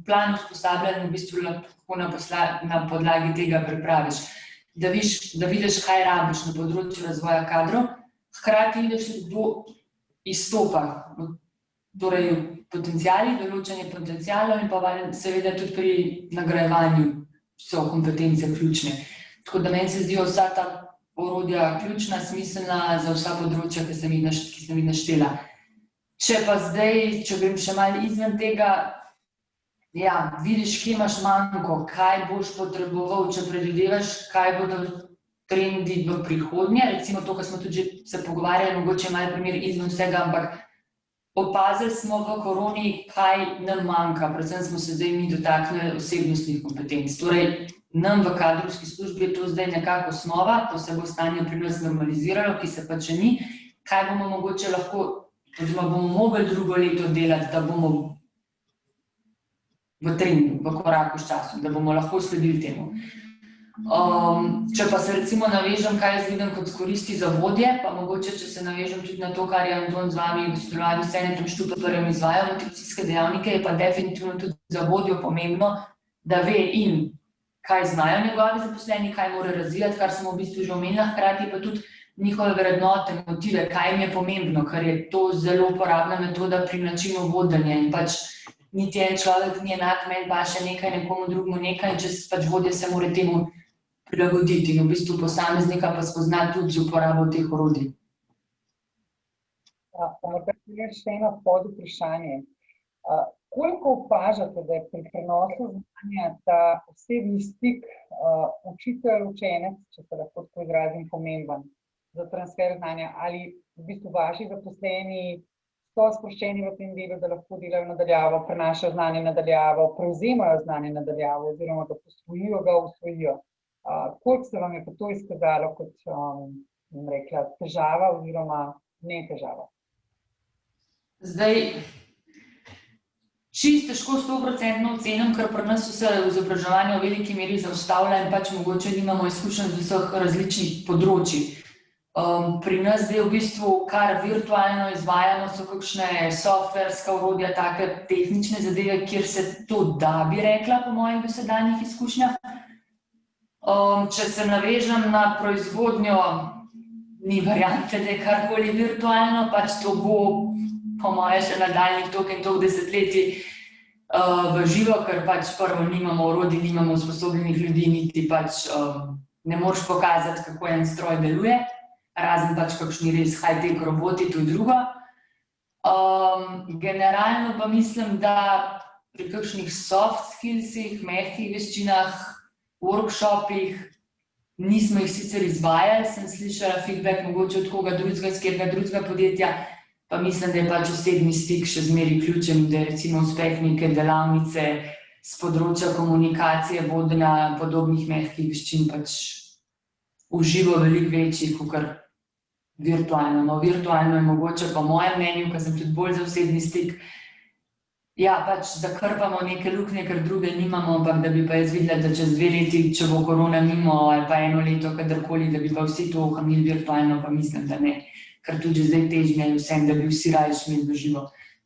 plan usposabljanja v bistvu lahko na podlagi tega pripraviš. Da vidiš, kaj rabiš na področju razvoja kadrov, hkrati vidiš, kdo izstopa, torej potenciali, določanje potencialov in pa seveda tudi pri nagrajevanju so kompetence ključne. Tako da meni se zdijo vsa ta orodja ključna, smiselna za vsa področja, ki sem jih naštela. Če pa zdaj, če grem še malo izven tega, vidiš, kje imaš manko, kaj boš potreboval, če predvidevaš, kaj bodo trendi v prihodnje, recimo to, kar smo tudi že se pogovarjali, mogoče malo primer izven vsega, ampak opazili smo v koroni, kaj nam manjka, predvsem smo se zdaj mi dotaknili osebnostnih kompetenc. Torej, nam v kadrovski službi je to zdaj nekako osnova, ko se bo stanje pri nas normaliziralo, ki se pa če ni, kaj bomo mogoče lahko, oziroma bomo mogli drugo leto delati, da bomo v trendu, v koraku s časom, da bomo lahko sledili temu. Če pa se recimo navežem, kaj jaz vidim kot koristi za vodje, pa mogoče, če se navežem tudi na to, kar je Anton z vami v sodelovanju s Senetom Štuparjem izvajal motivacijske dejavnike, je pa definitivno tudi za vodjo pomembno, da ve in kaj znajo njegovi zaposleni, kaj mora razvijati, kar sem v bistvu že omenila, hkrati pa tudi njihove vrednote, motive, kaj jim je pomembno, ker je to zelo uporabna metoda pri načinu vodenja in pač niti en človek ni enak, meni paše nekaj, nekomu drugemu nekaj, in če pač vodja se mora temu prilagoditi in v bistvu posameznika pa spozna tudi z uporabo teh orodij. Morda še eno pod vprašanje. Koliko opažate, da je pri prenosu znanja ta osebni stik učitelj-učenec, če se lahko tako izrazim, pomemben za transfer znanja, ali v bistvu vaši zaposleni so sproščeni v tem delu, da lahko delajo nadaljavo, prenašajo znanje nadaljavo, prevzemajo znanje nadaljavo oziroma da posvojijo ga, usvojijo. Koliko se vam je pa to izkazalo kot, bom rekla, težava oziroma ne težava? Zdaj, čisto težko 100% ocenim, ker pri nas se izobraževanje v veliki meri zaustavlja in pač mogoče nimamo izkušenj z vseh različnih področij. Pri nas zdaj v bistvu kar virtualno izvajamo so kakšne softverska orodja, take tehnične zadeve, kjer se to da, bi rekla, po mojih dosedanjih izkušnjah. Če se navežem na proizvodnjo, ni variante, da je karkoli virtualno, pač to bo po moje še nadaljnjih toliko in toliko desetletij v živo, ker pač prvo nimamo orodij, nimamo usposobljenih ljudi, niti pač ne moreš pokazati, kako en stroj deluje, razen pač kakšni res high-tech roboti, to je drugo. Generalno pa mislim, da pri kakšnih soft skillsih, mehkih veščinah, workshopih, nismo jih sicer izvajali, sem slišala feedback mogoče od koga drugega, iz katerega drugega podjetja, pa mislim, da je pač osebni stik še zmeraj ključen, da je recimo uspeh neke delavnice s področja komunikacije, vodenja podobnih mehkih veščin pač v živo veliko večji, kakor virtualno. No, virtualno je mogoče po mojem mnenju, ker sem tudi bolj za osebni stik, ja, pač zakrpamo neke luknje, ker druge nimamo, ampak da bi pa jaz videla, da čez 2 leti, če bo korona mimo ali pa 1 leto, kadarkoli, da bi pa vsi to ohranili virtualno, pa mislim, da ne. Ker tudi zdaj težnje je vsem, da bi vsi raje šli v živo.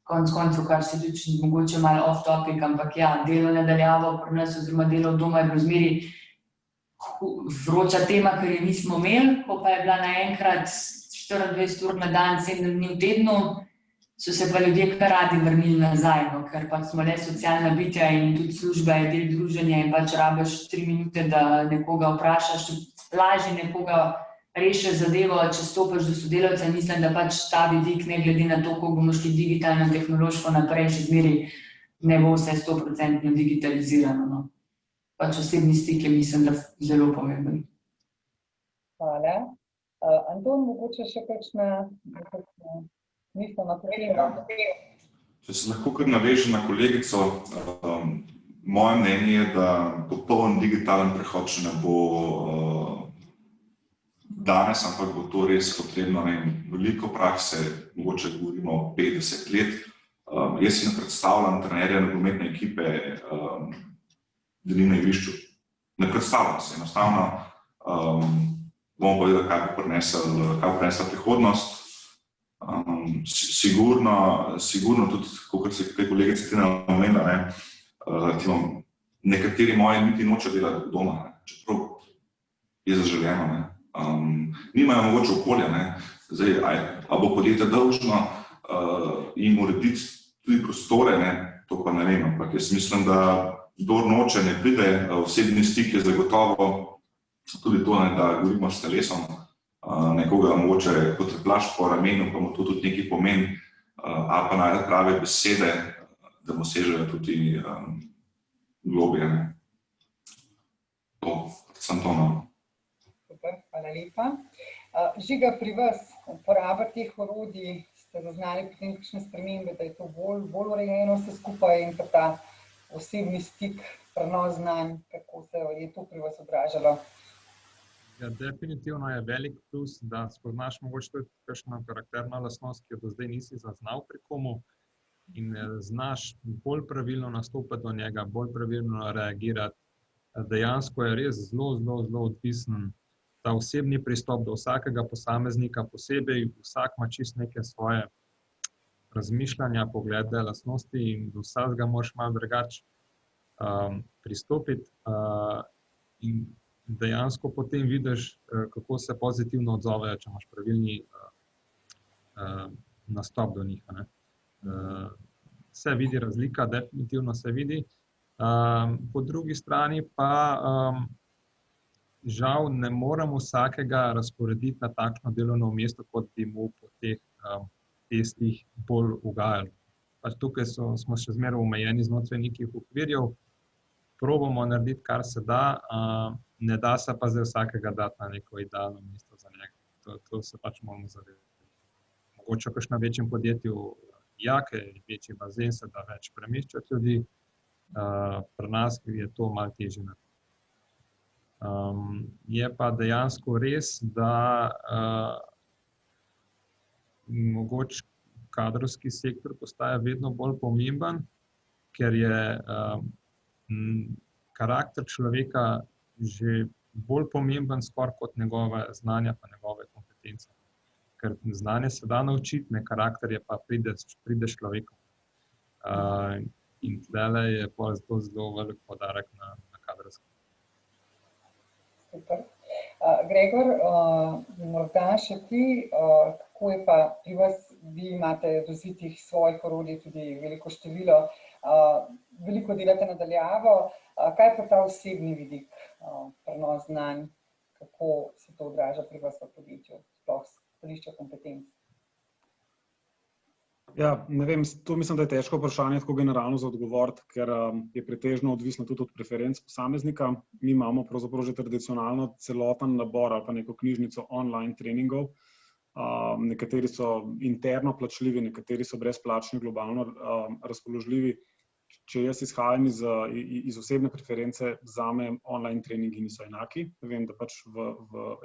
Konec koncev, kar se tudi mogoče malo off topic, ampak ja, delo nadaljavo pri nas oziroma delo od doma je bilo zmeraj vroča tema, ker je nismo imeli, ko pa je bila naenkrat 24 ur na dan, 7 dni v tednu, so se pa ljudje kar radi vrnili nazaj, no, ker pač smo le socialna bitja in tudi služba je del druženja in pač rabiš 3 minute, da nekoga vprašaš, lažje nekoga reši zadevo, če stopiš do sodelavca, mislim, da pač ta vidik, ne glede na to, koliko bomo šli digitalno, tehnološko naprej, še zmeraj ne bo vse 100% digitalizirano. No. Pač osebni stik je, mislim, da zelo pomemben. Hvala. Anton, mogoče še kakšna misel na to temo? Če se lahko kar navežem na kolegico, moje mnenje je, da popoln digitalen prehod še ne bo danes, ampak bo to res potrebno veliko prakse, mogoče govorimo o 50 let. Jaz si ne predstavljam trenerja nogometne ekipe na igrišču. Ne predstavljam se, enostavno bomo povedali, kaj bo prinesla prihodnost. Sigurno tudi, kot se je kolegica Tina omenila, nekateri moji niti nočejo delati doma, čeprav je zaželeno. Nimajo mogoče okolja, zdaj, a bo podjetje dolžno jim urediti tudi prostore, to pa ne vem, ampak jaz mislim, da kdor noče ne pride, osebni stik je zagotovo tudi to, da govorimo s telesom, nekoga mogoče potreplaš po ramenu, pa mu to tudi nekaj pomeni, ali pa najde prave besede, da mu sežejo tudi globje. To, sem to no. Hvala lepa. Žiga, pri vas uporaba teh orodij, ste zaznali potem kakšne spremembe, da je to bolj urejeno vse skupaj in pa ta osebni stik, prenos znanj, kako se je to pri vas odražalo? Ja, definitivno je velik plus, da spoznaš mogoče tudi kakšno karakterno lastnost, ki jo do zdaj nisi zaznal pri komu in znaš bolj pravilno nastopati do njega, bolj pravilno reagirati. Dejansko je res zelo odvisen ta osebni pristop do vsakega posameznika posebej, vsak ima čisto neke svoje razmišljanja, poglede, lastnosti in do vsakega moraš malo drugače pristopiti in dejansko potem vidiš, kako se pozitivno odzovejo, če imaš pravilni nastop do njih. se vidi razlika, definitivno se vidi. Po drugi strani pa žal ne morem vsakega razporediti na takšno delovno mesto, kot bi mu po teh testih bolj ugajalo. Pač tukaj smo še zmeraj omejeni znotraj nekih okvirjev, probamo narediti, kar se da, ne da se pa zdaj vsakega dati na neko idealno mesto za njega. To se pač moramo zavedati. Mogoče v kakšnem večjem podjetju ker je večji bazen, se da več premeščati ljudi, pri nas je to malo težje. Je pa dejansko res, da mogoče kadrovski sektor postaja vedno bolj pomemben, ker je karakter človeka že bolj pomemben skoraj kot njegove znanja pa njegove kompetence. Ker znanje se da naučiti, karakter je pa pride človeku. In tlele je pa zato zelo velik poudarek na kadrovski. Super. Gregor, morda še ti, kako je pa pri vas, vi imate razvitih svojih orodij tudi veliko število, veliko delate nadaljavo, kaj pa ta osebni vidik, prenos znanj, kako se to odraža pri vas v podjetju, sploh s stališča kompetenc? Ja, ne vem, to mislim, da je težko vprašanje tako generalno za odgovoriti, ker je pretežno odvisno tudi od preferenc posameznika. Mi imamo pravzaprav že tradicionalno celoten nabor ali pa neko knjižnico online treningov. Nekateri so interno plačljivi, nekateri so brezplačni, globalno razpoložljivi. Če jaz izhajam iz osebne preference, zame online treningi niso enaki. Vem, da pač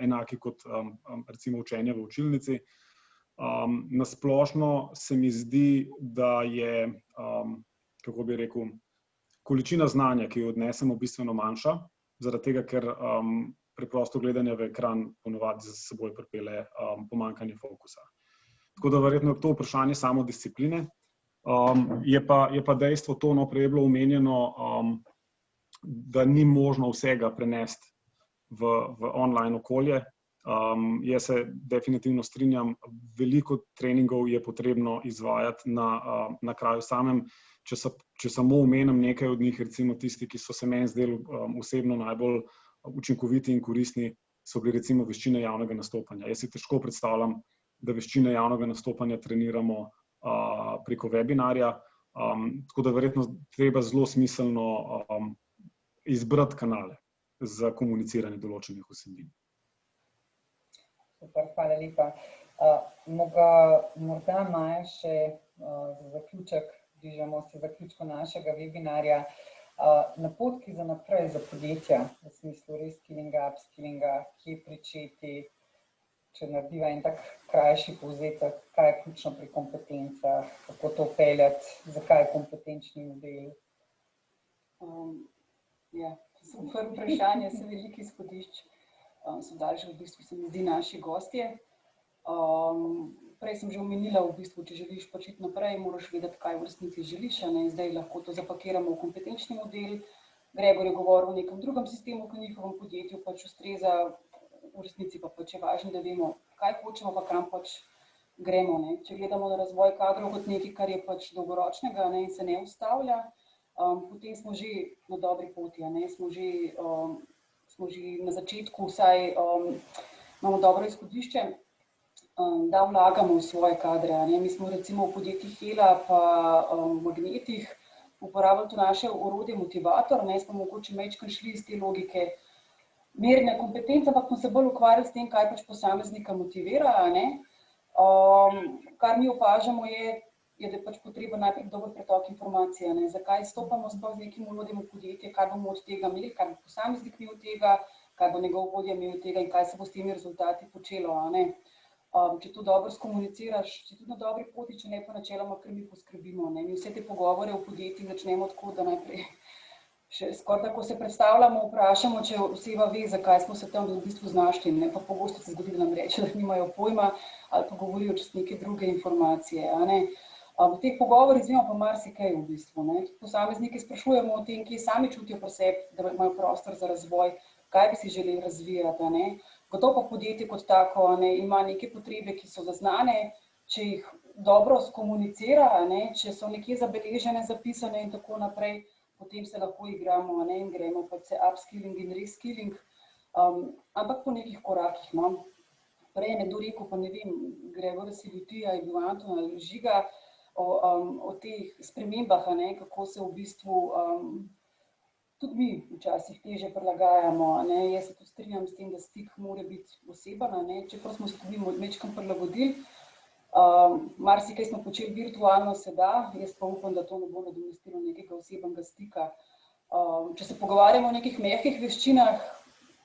enaki kot recimo učenje v učilnici. Na splošno se mi zdi, da je, kako bi rekel, količina znanja, ki jo odnesemo, bistveno manjša, zaradi tega, ker preprosto gledanje v ekran ponavadi za seboj pripelje pomanjkanje fokusa. Tako da verjetno je to vprašanje samodiscipline. Je pa dejstvo to, prej je bilo omenjeno, da ni možno vsega prenesti v online okolje. Jaz se definitivno strinjam, veliko treningov je potrebno izvajati na kraju samem. Če samo omenim nekaj od njih, recimo tisti, ki so se meni zdeli osebno najbolj učinkoviti in koristni, so bili recimo veščine javnega nastopanja. Jaz si težko predstavljam, da veščine javnega nastopanja treniramo preko webinarja, tako da verjetno treba zelo smiselno izbrati kanale za komuniciranje določenih vsebin. Super, hvala lepa. Morda Maja še za zaključek, bližamo se zaključku našega webinarja, napotki za naprej za podjetja, v smislu reskillinga, upskillinga, kje pričeti, če narediva en tak krajši povzetek, kaj je ključno pri kompetencah, kako to peljati, zakaj kompetenčni model? Ja, super vprašanje, so veliki izhodišč. So daljši v bistvu, se mi zdi, naši gostje. Prej sem že omenila, v bistvu, če želiš početi naprej, moraš vedeti, kaj v resnici želiš, zdaj lahko to zapakiramo v kompetenčni model. Gregor je govoril o nekem drugem sistemu, ki njihovem podjetju pač ustreza, v resnici pa pač je važno, da vemo, kaj hočemo, pa kam pač gremo. Če gledamo na razvoj kadrov kot nekaj, kar je pač dolgoročnega in se ne ustavlja, potem smo že na dobri poti, smo že na začetku, vsaj imamo dobro izhodišče, da vlagamo v svoje kadre. Mi smo recimo v podjetjih Hela pa Magnetih uporabljali to naše orodje Motivator, smo mogoče majčkeno šli iz te logike merjenja kompetenc, ampak smo se bolj ukvarjali s tem, kaj pač posameznika motivira. Kar mi opažamo je, da je pač potreben najprej dober pretok informacije. Zakaj stopamo sploh z nekim orodjem v podjetje, kaj bomo od tega imeli, kaj bo posameznik imel od tega, kaj bo njegov vodja imel od tega in kaj se bo s temi rezultati počelo. Če to dobro skomuniciraš, si tudi na dobri poti, če ne pa načeloma, ker mi poskrbimo. Mi vse te pogovore v podjetjih začnemo tako, da najprej skoraj tako se predstavljamo, vprašamo, če oseba ve, zakaj smo se tam v bistvu znašli. Pa pogosto se zgodi, da nam reče, da nimajo pojma ali pa govorijo čez neke druge informacije. V teh pogovorih izvemo pa marsikaj v bistvu. Posamezniki sprašujemo o tem, kje sami čutijo pri sebi, da imajo prostor za razvoj, kaj bi si želeli razvijati. Gotovo pa podjetje kot tako ima neke potrebe, ki so zaznane, če jih dobro skomunicira, če so nekje zabeležene, zapisane in tako naprej, potem se lahko igramo in gremo pa se upskilling in reskilling, ampak po nekih korakih. Prej je nekdo rekel, pa ne vem, Gregor Silutija, je bil Anton ali Žiga, o teh spremembah, kako se v bistvu tudi mi včasih teže prilagajamo. Jaz se tudi strinjam s tem, da stik mora biti oseben, čeprav smo se tudi majčkeno prilagodili. Marsikaj smo počeli virtualno, se da, jaz pa upam, da to ne bo nadomestilo nekega osebnega stika. Če se pogovarjamo o nekih mehkih veščinah,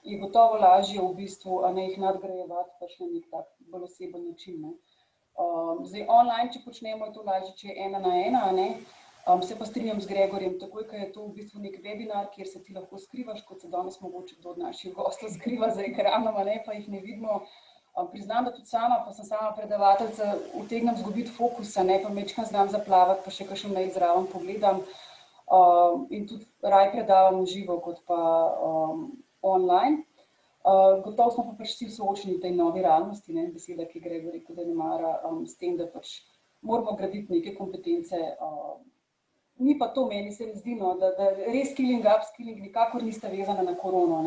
je gotovo lažje v bistvu jih nadgrajevati pač na nek tak bolj oseben način. Zdaj online, če počnemo, je to lažje, če je 1 na 1, se pa strinjam z Gregorjem, takoj, ko je to v bistvu nek webinar, kjer se ti lahko skrivaš, kot se danes mogoče kdo od naših gostov skriva za ekranom, pa jih ne vidimo. Priznam, da tudi sama, pa sem sama predavateljica, utegnem zgubiti fokus, pa majčkeno znam zaplavati, pa še kakšen mail zraven pogledam. In tudi raje predavam v živo, kot pa online. Gotovo smo pa pač vsi soočeni v tej novi realnosti, beseda, ki Gregor rekel, da ne mara, s tem, da pač moramo graditi neke kompetence. Ni pa to, meni se zdi, da reskilling, upskilling nikakor nista vezana na korono,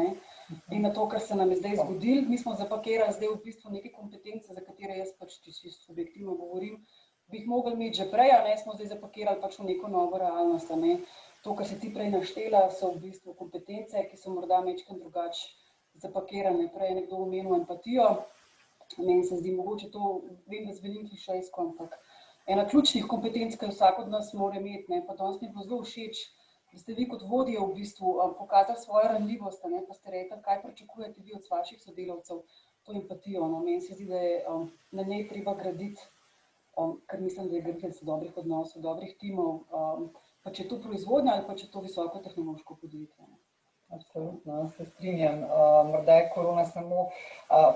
in na to, kar se nam je zdaj zgodilo. Mi smo zapakirali zdaj v bistvu neke kompetence, za katere jaz pač subjektivno govorim, bi jih mogli imeti že prej, smo zdaj zapakirali pač v neko novo realnost. To, kar si ti prej naštela, so v bistvu kompetence, ki so morda majčkeno drugače zapakirane. Prej je nekdo omenil empatijo. Meni se zdi mogoče to, vem, da zvenim klišejsko, ampak ena ključnih kompetenc, ki vsak od nas mora imeti, pa danes mi je bilo zelo všeč, da ste vi kot vodje v bistvu pokazali svojo ranljivost, pa ste rekli, kaj pričakujete vi od vaših sodelavcev, to empatijo. Meni se zdi, da je na njej treba graditi, ker mislim, da je graditi dobrih odnosov, dobrih timov, pa če je to proizvodnja ali pa če je to visokotehnološko podjetje. Absolutno, se strinjam. Morda je korona samo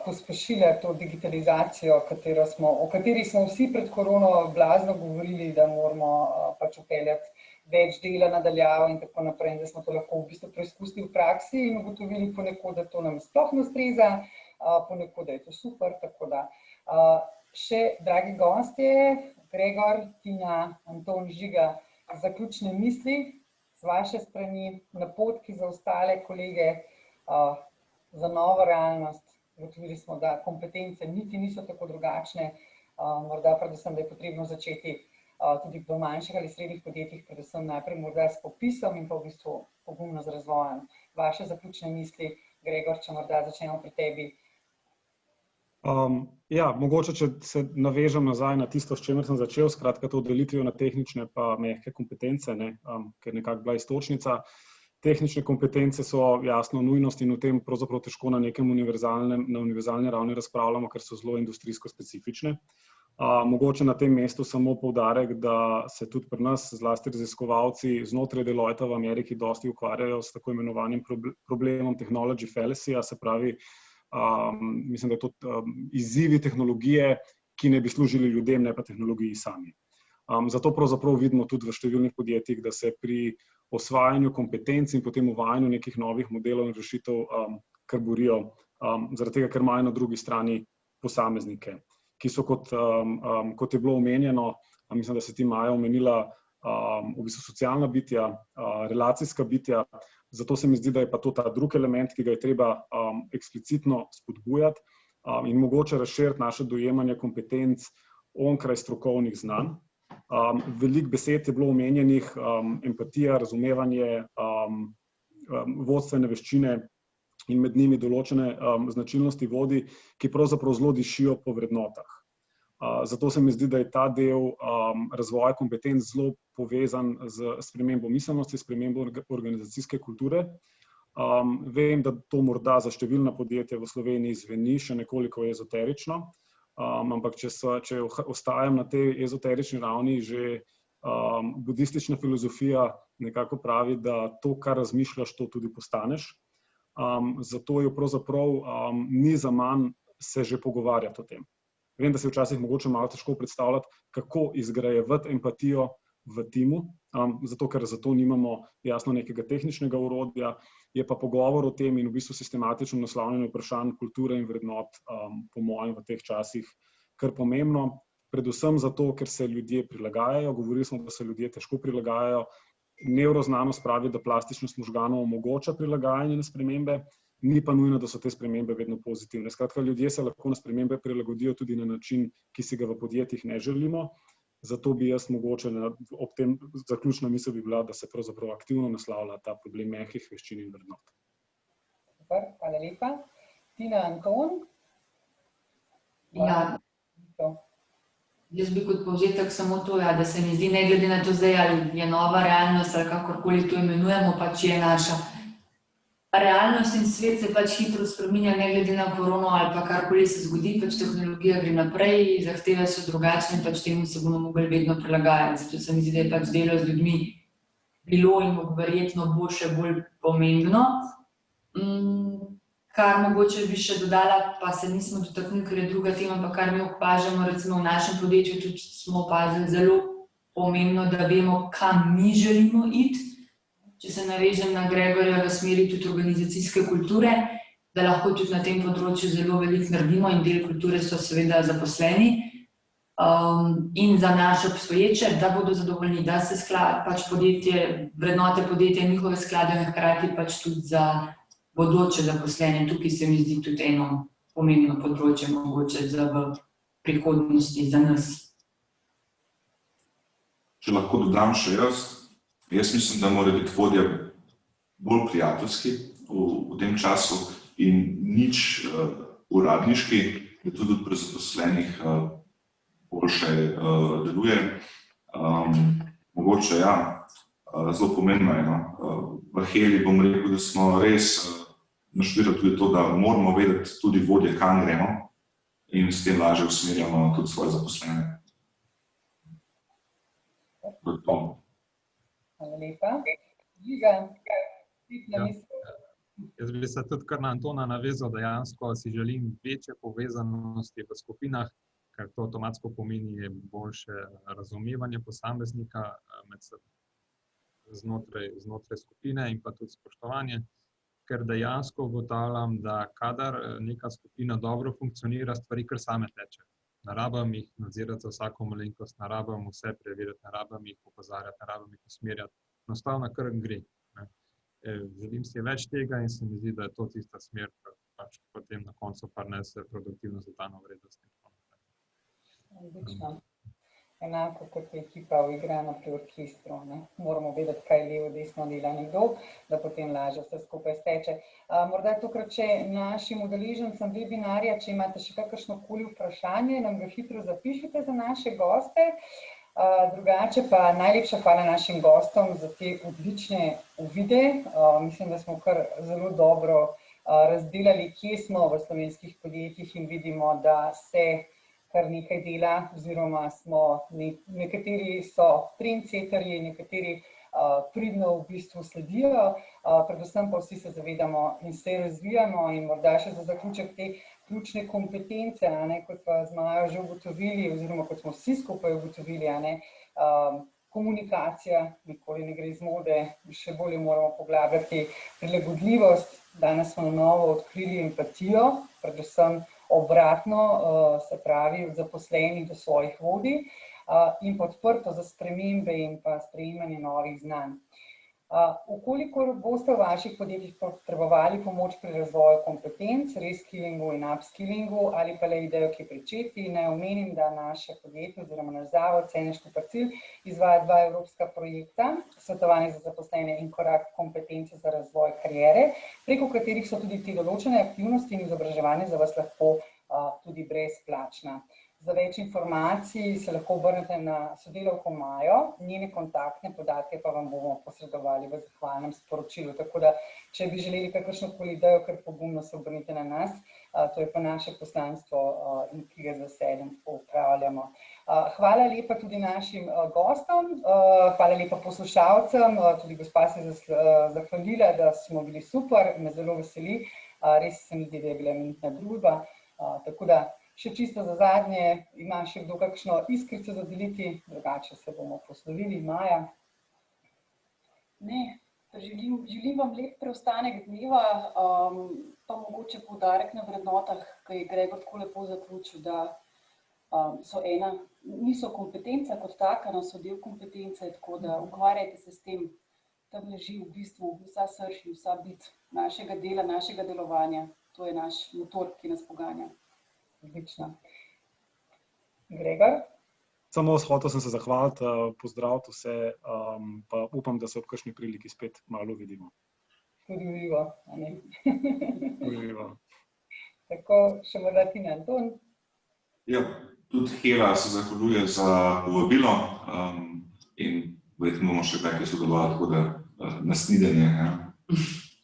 pospešila to digitalizacijo, o kateri smo vsi pred korono blazno govorili, da moramo pač vpeljati več dela na daljavo in tako naprej, da smo to lahko v bistvu preizkusili v praksi in ugotovili ponekod, da to nam sploh ne ustreza, ponekod, da je to super, tako da. Še, dragi gostje, Gregor, Tina, Anton, Žiga, zaključne misli z vaše strani, napotki za ostale kolege za novo realnost. Ugotovili smo, da kompetence niti niso tako drugačne, morda predvsem, da je potrebno začeti tudi v manjših ali srednjih podjetjih, predvsem najprej morda s popisom in pa v bistvu pogumno z razvojem. Vaše zaključne misli, Gregor, če morda začnemo pri tebi. Mogoče, če se navežem nazaj na tisto, s čemer sem začel, skratka to delitvijo na tehnične pa mehke kompetence, ker je nekako bila iztočnica. Tehnične kompetence so jasno nujnost in o tem pravzaprav težko na nekem univerzalni ravni razpravljamo, ker so zelo industrijsko specifične. Mogoče na tem mestu samo poudarek, da se tudi pri nas, zlasti raziskovalci znotraj Deloitta v Ameriki dosti ukvarjajo s tako imenovanim problemom technology fallacy, se pravi, mislim, da je to izzivi tehnologije, ki ne bi služili ljudem, ne pa tehnologiji sami. Zato pravzaprav vidimo tudi v številnih podjetjih, da se pri osvajanju kompetenc in potem uvajanju nekih novih modelov in rešitev kar borijo, zaradi tega, ker imajo na drugi strani posameznike, ki so, kot je bilo omenjeno, mislim, da se ti Maja omenila, v bistvu socialna bitja, relacijska bitja, zato se mi zdi, da je pa to ta drugi element, ki ga je treba eksplicitno spodbujati in mogoče razširiti naše dojemanje kompetenc onkraj strokovnih znanj. Veliko besed je bilo omenjenih, empatija, razumevanje, vodstvene veščine in med njimi določene značilnosti vodij, ki pravzaprav zelo dišijo po vrednotah. Zato se mi zdi, da je ta del razvoja kompetenc zelo povezan z spremembo miselnosti, spremembo organizacijske kulture. Vem, da to morda za številna podjetja v Sloveniji zveni še nekoliko ezoterično, ampak če ostajam na tej ezoterični ravni, že budistična filozofija nekako pravi, da to, kar razmišljaš, to tudi postaneš. Zato je pravzaprav ni zaman se že pogovarjati o tem. Vem, da se včasih mogoče malo težko predstavljati, kako izgrajevati empatijo v timu, zato ker za to nimamo jasno nekega tehničnega orodja, je pa pogovor o tem in v bistvu sistematično naslavljanje vprašanj kulture in vrednot po mojem v teh časih kar pomembno. predvsem zato, ker se ljudje prilagajajo. Govorili smo, da se ljudje težko prilagajajo. Nevroznanost pravi, da plastičnost možganov omogoča prilagajanje na spremembe, ni pa nujno, da so te spremembe vedno pozitivne. Skratka, ljudje se lahko na spremembe prilagodijo tudi na način, ki si ga v podjetjih ne želimo. Zato bi jaz mogoče ob tem zaključna misel bi bila, da se pravzaprav aktivno naslavlja ta problem mehkih veščin in vrednot. Super, hvala lepa. Tina, Anton? Ja. Jaz bi kot povzetek samo to, da se mi zdi, ne glede na to zdaj, ali je nova realnost ali kakorkoli to imenujemo, pač je naša. Realnost in svet se pač hitro spreminja, ne glede na korono ali pa karkoli se zgodi, pač tehnologija gre naprej, zahteve so drugačne in pač temu se bomo mogli vedno prilagajati. Zato se mi zdi, da je pač delo z ljudmi bilo in verjetno bo še bolj pomembno. Kar mogoče bi še dodala, pa se nismo dotaknili, ker je druga tema, pa kar mi opažamo, recimo v našem podjetju tudi smo opazili zelo pomembno, da vemo, kam mi želimo iti. Če se navežem na Gregorja v smeri tudi organizacijske kulture, da lahko tudi na tem področju zelo veliko naredimo in del kulture so seveda zaposleni. In za naše obstoječe, da bodo zadovoljni, da se pač podjetje, vrednote podjetja, njihove sklade, hkrati pač tudi za bodoče zaposlene. Tukaj se mi zdi tudi eno pomembno področje mogoče za v prihodnosti za nas. Če lahko dodam še jaz mislim, da mora biti vodja bolj prijateljski v tem času in nič uradniški, da tudi pri zaposlenih boljše deluje. Mogoče zelo pomembno je. V Heli bom rekel, da smo res naštudirali tudi to, da moramo vedeti tudi vodje, kam gremo in s tem lažje usmerjamo tudi svoje zaposlene. Hvala lepa. Žiga, na misel. Jaz bi se tudi kar na Antona navezal, dejansko si želim večje povezanosti v skupinah, ker to avtomatsko pomeni boljše razumevanje posameznika znotraj skupine in pa tudi spoštovanje, ker dejansko ugotavljam, da kadar neka skupina dobro funkcionira, stvari kar same tečejo. Ne rabim jih nadzirati za vsako malenkost, ne rabim vse preverjati, ne rabim jih opozarjati, ne rabim jih usmerjati. Enostavno kar gre. Želim si več tega in se mi zdi, da je to tista smer, ki pač potem na koncu prinese produktivnost dodano vrednost. Odlično. Enako kot je ekipa uigrana pri orkestru. Moramo vedeti, kaj levo, desno dela nekdo, da potem lažje vse skupaj steče. Morda tokrat še našim udeležencem webinarja, če imate še kakršnokoli vprašanje, nam ga hitro zapišite za naše goste. Drugače pa najlepša hvala našim gostom za te odlične uvide. Mislim, da smo kar zelo dobro razdelali, kje smo v slovenskih podjetjih in vidimo, da se kar nekaj dela, oziroma nekateri so trendsetterji, nekateri pridno v bistvu sledijo, predvsem pa vsi se zavedamo in se razvijamo in morda še za zaključek te ključne kompetence, kot pa z Majo že ugotovili, oziroma kot smo vsi skupaj ugotovili, komunikacija nikoli ne gre iz mode, še bolje moramo poglabljati prilagodljivost, danes smo na novo odkrili empatijo, predvsem obratno, se pravi od zaposlenih do svojih vodij in podprto za spremembe in pa sprejemanje novih znanj. Vkolikor boste v vaših podjetjih potrebovali pomoč pri razvoju kompetenc, reskillingu in upskillingu ali pa le idejo, ki pričeti, naj omenim, da naše podjetje oziroma naš zavod Cene Štuparcil izvaja 2 evropska projekta, svetovanje za zaposlene in korak kompetence za razvoj kariere, preko katerih so tudi te določene aktivnosti in izobraževanje za vas lahko tudi brezplačna. Za več informacij se lahko obrnete na sodelavko Majo, njene kontaktne podatke pa vam bomo posredovali v zahvalnem sporočilu. Tako da, če bi želeli kakršnokoli idejo, kar pogumno se obrnite na nas, to je pa naše poslanstvo in ki ga z veseljem opravljamo. Hvala lepa tudi našim gostom, hvala lepa poslušalcem, tudi gospa se je zahvalila, da smo bili super, me zelo veseli, res se mi zdi, da je bila imenitna družba, tako da še čisto za zadnje, ima še kdo kakšno iskrico za deliti, drugače se bomo poslovili. Maja? Ne, želim vam lep preostanek dneva, pa mogoče poudarek na vrednotah, ki je Gregor tako lepo zaključil, da niso kompetenca kot taka, no, so del kompetence, tako da ukvarjajte se s tem, tam leži v bistvu vsa srž in vsa bit našega dela, našega delovanja. To je naš motor, ki nas poganja. Odlično. Gregor? Samo hotel sem se zahvaliti, pozdraviti vse, pa upam, da se ob kakšni priliki spet malo vidimo. Tudi v živo, a ne? V živo. Tako, še morda ti, Anton? Ja, tudi Hela se zahvaljuje za povabilo in verjetno bomo še kaj sodelovali, tako da nasnidenje.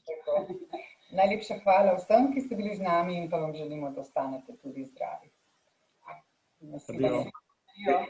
Tako. Najlepša hvala vsem, ki ste bili z nami in pa vam želimo, da ostanete tudi zdravi. Adijo. Ja.